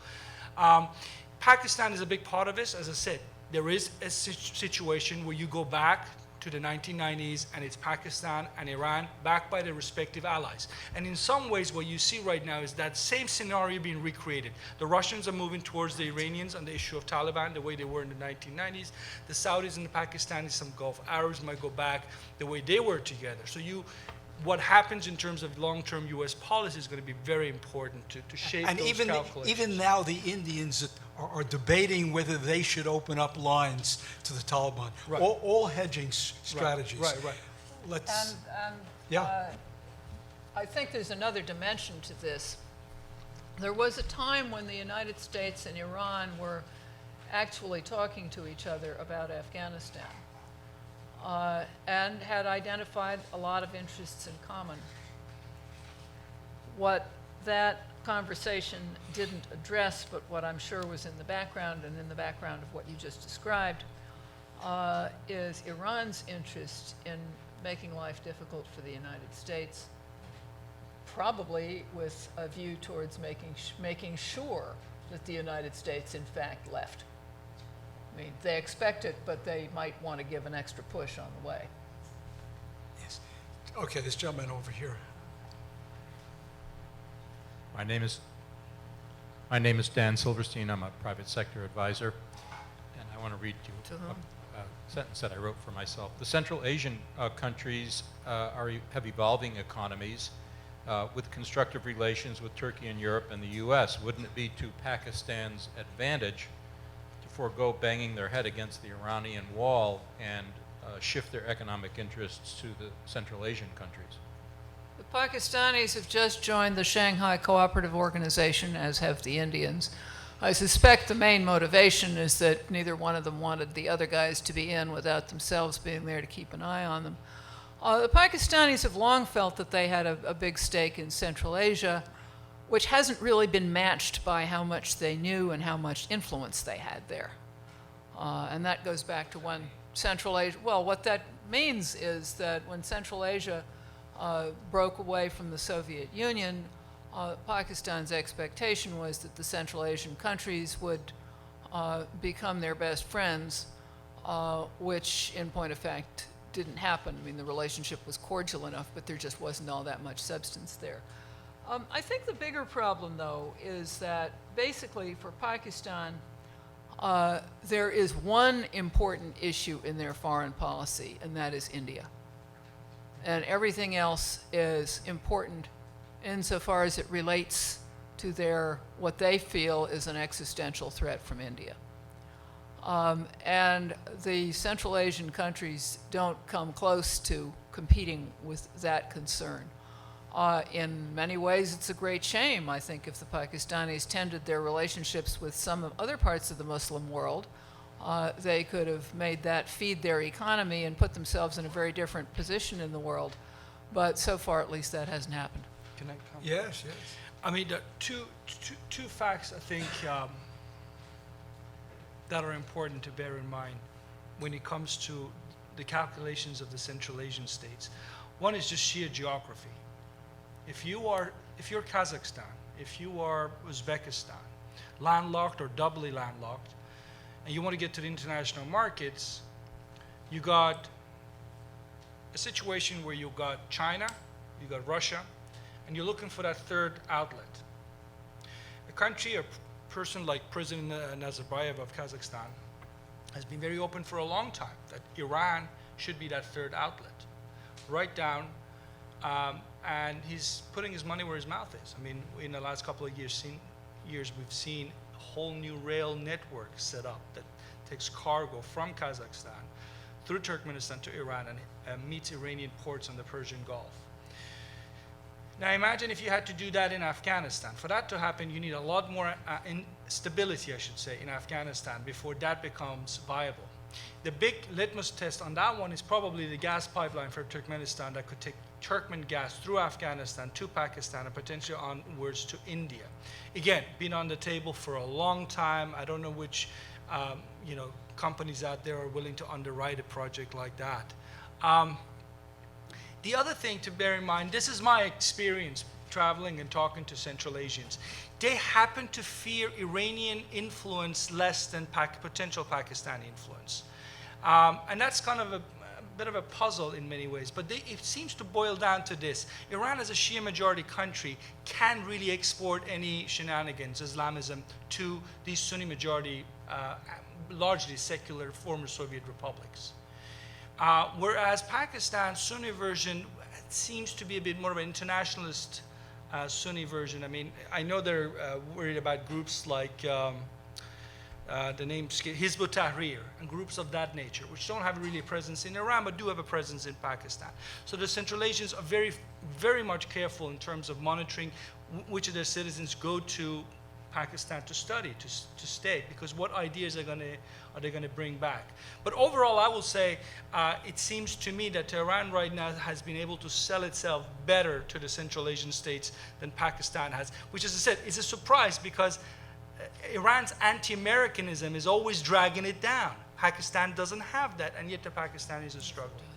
Pakistan is a big part of this. As I said, there is a situation where you go back to the 1990s, and it's Pakistan and Iran backed by their respective allies. And in some ways, what you see right now is that same scenario being recreated. The Russians are moving towards the Iranians on the issue of Taliban, the way they were in the 1990s. The Saudis and the Pakistanis, some Gulf Arabs might go back the way they were together. So what happens in terms of long-term U.S. policy is going to be very important to shape and those calculations. even now, the Indians are debating whether they should open up lines to the Taliban. Right. All hedging strategies. Right. Let's. And Yeah. I think there's another dimension to this. There was a time when the United States and Iran were actually talking to each other about Afghanistan and had identified a lot of interests in common. What that conversation didn't address, but what I'm sure was in the background and in the background of what you just described, is Iran's interest in making life difficult for the United States, probably with a view towards making sure that the United States in fact left. I mean, they expect it, but they might want to give an extra push on the way. Yes. Okay, this gentleman over here. My name is Dan Silverstein. I'm a private sector advisor, and I want to read you a sentence that I wrote for myself. The Central Asian countries have evolving economies with constructive relations with Turkey and Europe and the U.S. Wouldn't it be to Pakistan's advantage to forego banging their head against the Iranian wall and shift their economic interests to the Central Asian countries? The Pakistanis have just joined the Shanghai Cooperative Organization, as have the Indians. I suspect the main motivation is that neither one of them wanted the other guys to be in without themselves being there to keep an eye on them. The Pakistanis have long felt that they had a big stake in Central Asia, which hasn't really been matched by how much they knew and how much influence they had there. And that goes back to when Central Asia, well, what that means is that when Central Asia broke away from the Soviet Union, Pakistan's expectation was that the Central Asian countries would become their best friends, which in point of fact didn't happen. I mean, the relationship was cordial enough, but there just wasn't all that much substance there. I think the bigger problem, though, is that basically for Pakistan, there is one important issue in their foreign policy, and that is India. And everything else is important insofar as it relates to what they feel is an existential threat from India. And the Central Asian countries don't come close to competing with that concern. In many ways, it's a great shame, I think, if the Pakistanis tended their relationships with some other parts of the Muslim world they could have made that feed their economy and put themselves in a very different position in the world. But so far, at least, that hasn't happened. Can I comment? Yes, yes. I mean, the two facts I think that are important to bear in mind when it comes to the calculations of the Central Asian states. One is just sheer geography. If you're Kazakhstan, if you are Uzbekistan, landlocked or doubly landlocked, and you want to get to the international markets, you got a situation where you got China, you got Russia, and you're looking for that third outlet. A country, a person like President Nazarbayev of Kazakhstan has been very open for a long time that Iran should be that third outlet. Right down, and he's putting his money where his mouth is. I mean, in the last couple of years, we've seen a whole new rail network set up that takes cargo from Kazakhstan through Turkmenistan to Iran and meets Iranian ports on the Persian Gulf. Now imagine if you had to do that in Afghanistan. For that to happen, you need a lot more stability, I should say, in Afghanistan before that becomes viable. The big litmus test on that one is probably the gas pipeline for Turkmenistan that could take Turkmen gas through Afghanistan to Pakistan and potentially onwards to India. Again, been on the table for a long time. I don't know which companies out there are willing to underwrite a project like that. The other thing to bear in mind, this is my experience traveling and talking to Central Asians. They happen to fear Iranian influence less than potential Pakistani influence. And that's kind of a bit of a puzzle in many ways, but it seems to boil down to this. Iran as a Shia majority country can really export any shenanigans, Islamism, to these Sunni majority, largely secular former Soviet republics. Whereas Pakistan, Sunni version, seems to be a bit more of an internationalist Sunni version. I mean, I know they're worried about groups like the name Hizb ut-Tahrir and groups of that nature, which don't have really a presence in Iran, but do have a presence in Pakistan. So the Central Asians are very, very much careful in terms of monitoring which of their citizens go to Pakistan to study, to stay, because what ideas are they going to bring back? But overall, I will say it seems to me that Tehran right now has been able to sell itself better to the Central Asian states than Pakistan has, which, as I said, is a surprise because Iran's anti-Americanism is always dragging it down. Pakistan doesn't have that, and yet the Pakistanis are struggling.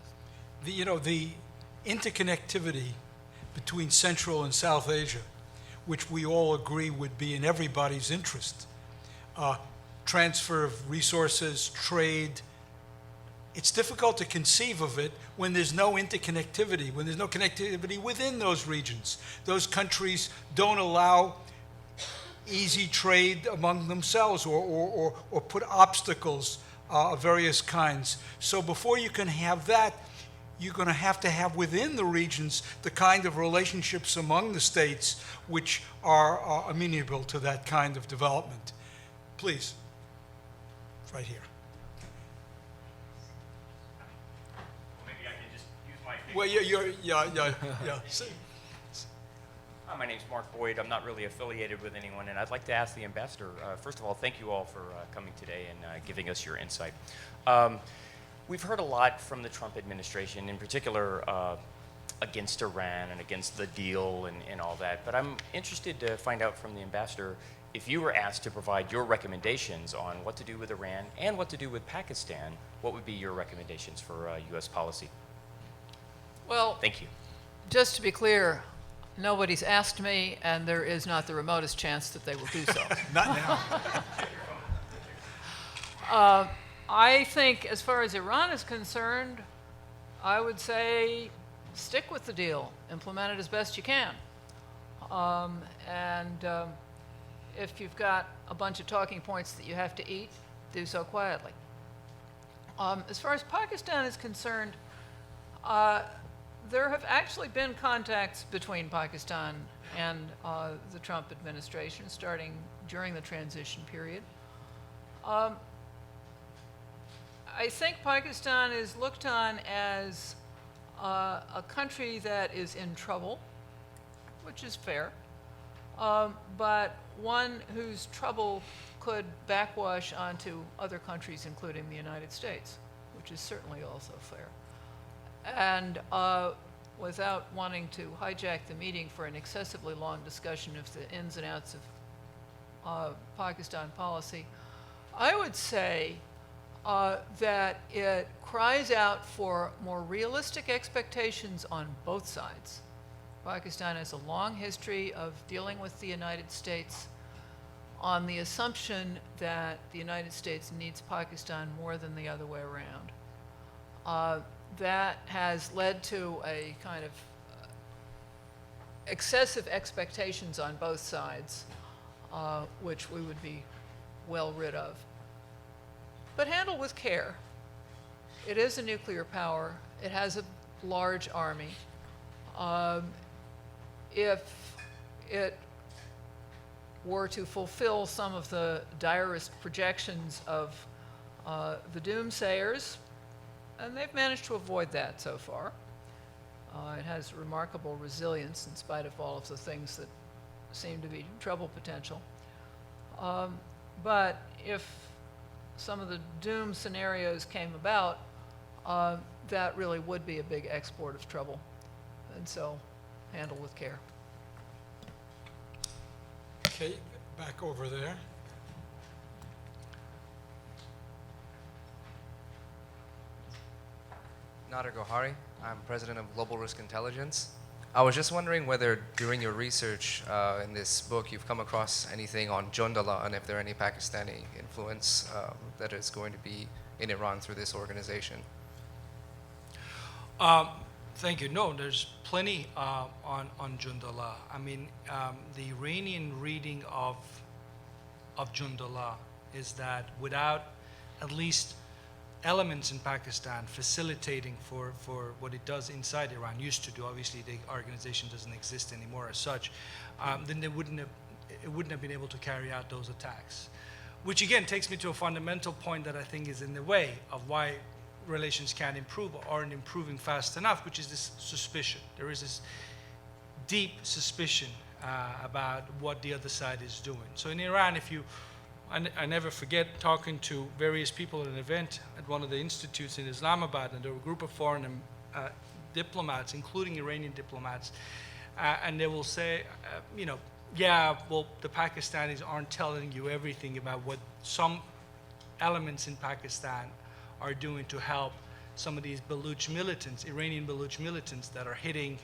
The interconnectivity between Central and South Asia, which we all agree would be in everybody's interest. Transfer of resources, trade. It's difficult to conceive of it when there's no interconnectivity, when there's no connectivity within those regions. Those countries don't allow easy trade among themselves or put obstacles of various kinds. So before you can have that, you're going to have within the regions the kind of relationships among the states which are amenable to that kind of development. Please, right here. Maybe I can just use my finger. Well, yeah. Hi, my name's Mark Boyd. I'm not really affiliated with anyone, and I'd like to ask the ambassador, first of all, thank you all for coming today and giving us your insight. We've heard a lot from the Trump administration, in particular against Iran and against the deal and all that. But I'm interested to find out from the ambassador, if you were asked to provide your recommendations on what to do with Iran and what to do with Pakistan, what would be your recommendations for U.S. policy? Well, Thank you. just to be clear, nobody's asked me, and there is not the remotest chance that they will do so. Not now. I think as far as Iran is concerned, I would say stick with the deal, implement it as best you can. If you've got a bunch of talking points that you have to eat, do so quietly. As far as Pakistan is concerned, there have actually been contacts between Pakistan and the Trump administration starting during the transition period. I think Pakistan is looked on as a country that is in trouble, which is fair, but one whose trouble could backwash onto other countries, including the United States, which is certainly also fair. And without wanting to hijack the meeting for an excessively long discussion of the ins and outs of Pakistan policy, I would say that it cries out for more realistic expectations on both sides. Pakistan has a long history of dealing with the United States on the assumption that the United States needs Pakistan more than the other way around. That has led to a kind of excessive expectations on both sides, which we would be well rid of. But handled with care. It is a nuclear power. It has a large army. If it were to fulfill some of the direst projections of the doomsayers, and they've managed to avoid that so far. It has remarkable resilience in spite of all of the things that seem to be trouble potential. But if some of the doom scenarios came about, that really would be a big export of trouble. And so, handle with care. Okay, back over there. Nader Gohari. I'm president of Global Risk Intelligence. I was just wondering whether during your research in this book you've come across anything on Jundallah and if there are any Pakistani influence that is going to be in Iran through this organization. Thank you. No, there's plenty on Jundallah. I mean, the Iranian reading of Jundallah is that without at least elements in Pakistan facilitating for what it does inside Iran, used to do, obviously the organization doesn't exist anymore as such, then it wouldn't have been able to carry out those attacks. Which again takes me to a fundamental point that I think is in the way of why relations can't improve or aren't improving fast enough, which is this suspicion. There is this deep suspicion about what the other side is doing. So in Iran, I never forget talking to various people at an event at one of the institutes in Islamabad, and there were a group of foreign diplomats, including Iranian diplomats, and they will say, yeah, well, the Pakistanis aren't telling you everything about what some elements in Pakistan are doing to help some of these Baluch militants, Iranian Baluch militants that are hitting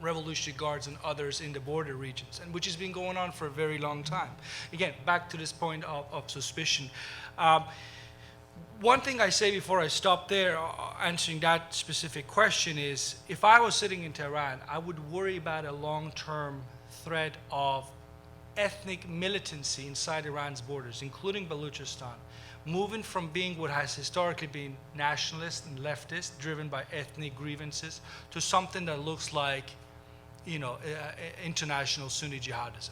Revolutionary Guards and others in the border regions, and which has been going on for a very long time. Again, back to this point of suspicion. One thing I say before I stop there, answering that specific question is, if I was sitting in Tehran, I would worry about a long-term threat of ethnic militancy inside Iran's borders, including Baluchistan, moving from being what has historically been nationalist and leftist, driven by ethnic grievances, to something that looks like, international Sunni jihadism.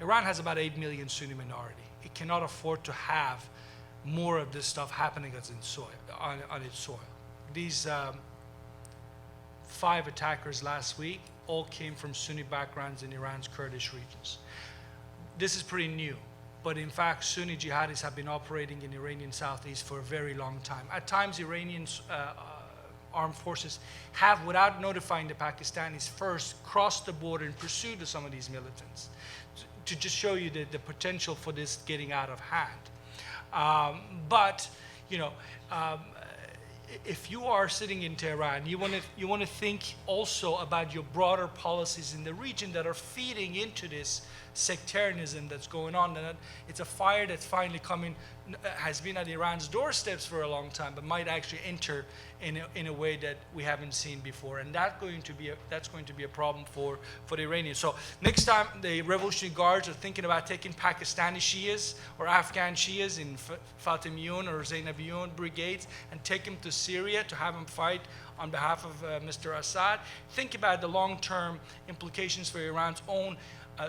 Iran has about 8 million Sunni minority. It cannot afford to have more of this stuff happening on its soil. These 5 attackers last week all came from Sunni backgrounds in Iran's Kurdish regions. This is pretty new. But in fact, Sunni jihadis have been operating in Iranian southeast for a very long time. At times, Iranian armed forces have, without notifying the Pakistanis first, crossed the border in pursuit of some of these militants, to just show you the potential for this getting out of hand. If you are sitting in Tehran, you want to think also about your broader policies in the region that are feeding into this sectarianism that's going on. And it's a fire that's finally coming, has been at Iran's doorsteps for a long time, but might actually enter in a way that we haven't seen before. And that's going to be a problem for the Iranians. So next time the Revolutionary Guards are thinking about taking Pakistani Shias or Afghan Shias in Fatimiyun or Zainabiyun brigades and take them to Syria to have them fight on behalf of Mr. Assad, think about the long-term implications for Iran's own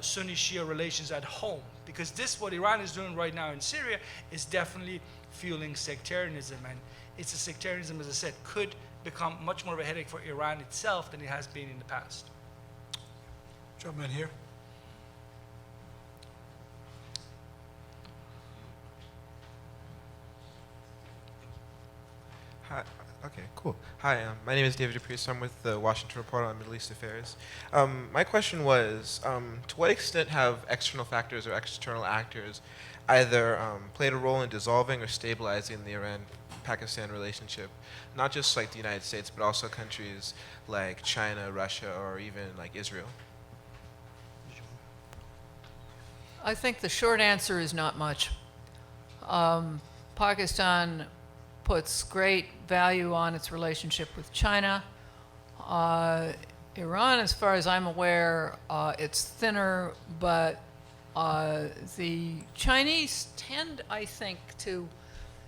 Sunni-Shia relations at home, because what Iran is doing right now in Syria is definitely fueling sectarianism, and it's a sectarianism, as I said, could become much more of a headache for Iran itself than it has been in the past. Gentleman here. Hi. Okay, cool. Hi, my name is David DePriest. I'm with the Washington Report on Middle East Affairs. My question was, to what extent have external factors or external actors either played a role in dissolving or stabilizing the Iran-Pakistan relationship, not just like the United States, but also countries like China, Russia, or even like Israel? I think the short answer is not much. Pakistan puts great value on its relationship with China. Iran, as far as I'm aware, it's thinner, but the Chinese tend, I think, to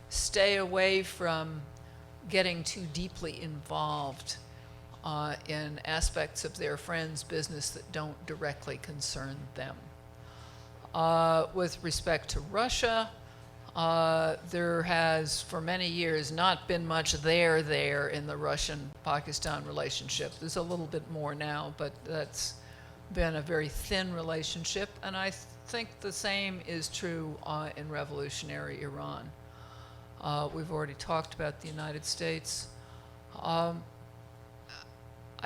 stay away from getting too deeply involved in aspects of their friends' business that don't directly concern them. With respect to Russia, there has, for many years, not been much there in the Russian-Pakistan relationship. There's a little bit more now, but that's been a very thin relationship, and I think the same is true in revolutionary Iran. We've already talked about the United States. I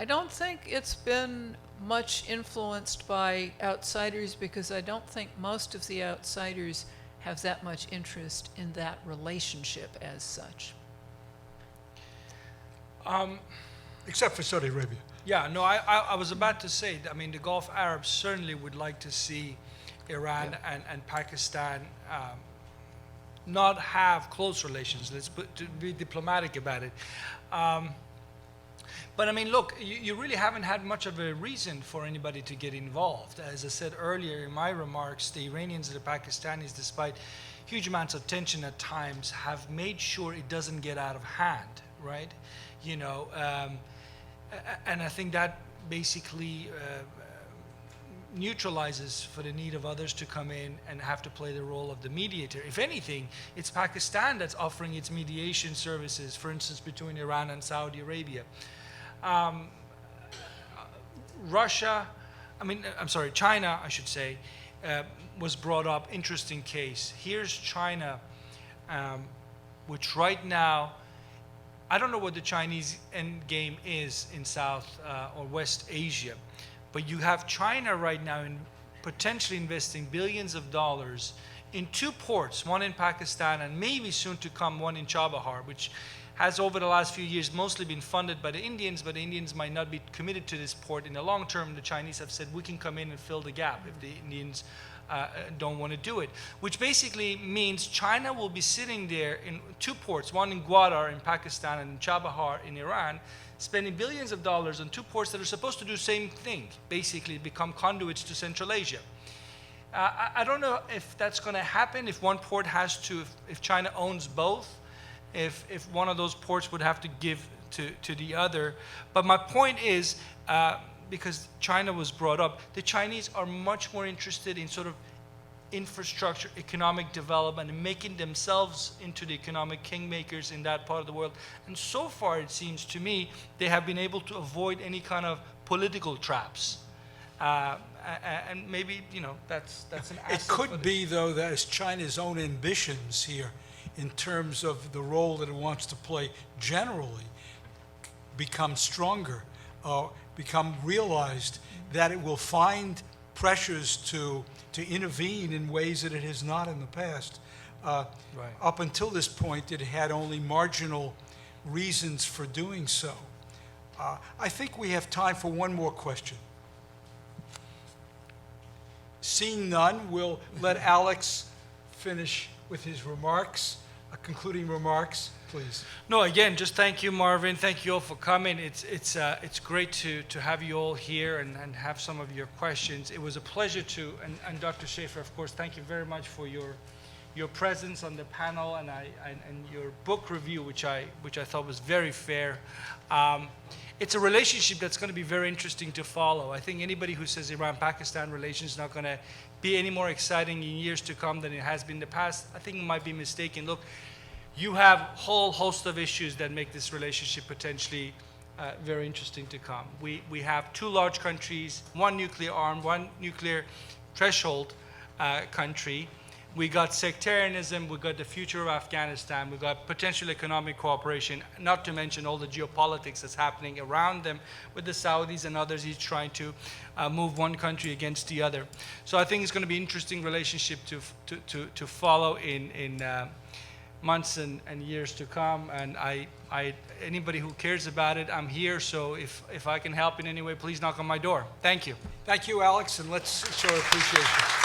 don't think it's been much influenced by outsiders, because I don't think most of the outsiders have that much interest in that relationship as such. Except for Saudi Arabia. Yeah, no, I was about to say, I mean, the Gulf Arabs certainly would like to see Iran and Pakistan not have close relations. To be diplomatic about it. But I mean, look, you really haven't had much of a reason for anybody to get involved. As I said earlier in my remarks, the Iranians and the Pakistanis, despite huge amounts of tension at times, have made sure it doesn't get out of hand, right? You know, and I think that basically neutralizes for the need of others to come in and have to play the role of the mediator. If anything, it's Pakistan that's offering its mediation services, for instance, between Iran and Saudi Arabia. China, I should say, was brought up. Interesting case. Here's China, which right now, I don't know what the Chinese end game is in South or West Asia, but you have China right now potentially investing billions of dollars in two ports, one in Pakistan and maybe soon to come one in Chabahar, which has over the last few years mostly been funded by the Indians, but the Indians might not be committed to this port in the long term. The Chinese have said we can come in and fill the gap if the Indians don't want to do it, which basically means China will be sitting there in two ports, one in Gwadar in Pakistan and in Chabahar in Iran, spending billions of dollars on two ports that are supposed to do the same thing, basically become conduits to Central Asia. I don't know if that's going to happen, if one port has to, if China owns both, if one of those ports would have to give to the other. But my point is, because China was brought up, the Chinese are much more interested in sort of infrastructure, economic development, and making themselves into the economic kingmakers in that part of the world. And so far, it seems to me, they have been able to avoid any kind of political traps. And maybe, you know, that's an asset. It could be, though, that it's China's own ambitions here in terms of the role that it wants to play generally become stronger, become realized, that it will find pressures to intervene in ways that it has not in the past. Right. Up until this point, it had only marginal reasons for doing so. I think we have time for one more question. Seeing none, we'll let Alex finish with his remarks, concluding remarks, please. No, again, just thank you, Marvin. Thank you all for coming. It's great to have you all here and have some of your questions. It was a pleasure to, and Dr. Schaffer, of course, thank you very much for your presence on the panel and your book review, which I thought was very fair. It's a relationship that's going to be very interesting to follow. I think anybody who says Iran-Pakistan relations is not going to be any more exciting in years to come than it has been in the past, I think might be mistaken. Look, you have a whole host of issues that make this relationship potentially very interesting to come. We have two large countries, one nuclear armed, one nuclear threshold country. We got sectarianism, we got the future of Afghanistan, we got potential economic cooperation, not to mention all the geopolitics that's happening around them with the Saudis and others, each trying to move one country against the other. So I think it's going to be an interesting relationship to follow in months and years to come. And anybody who cares about it, I'm here. So if I can help in any way, please knock on my door. Thank you. Thank you, Alex, and let's show appreciation.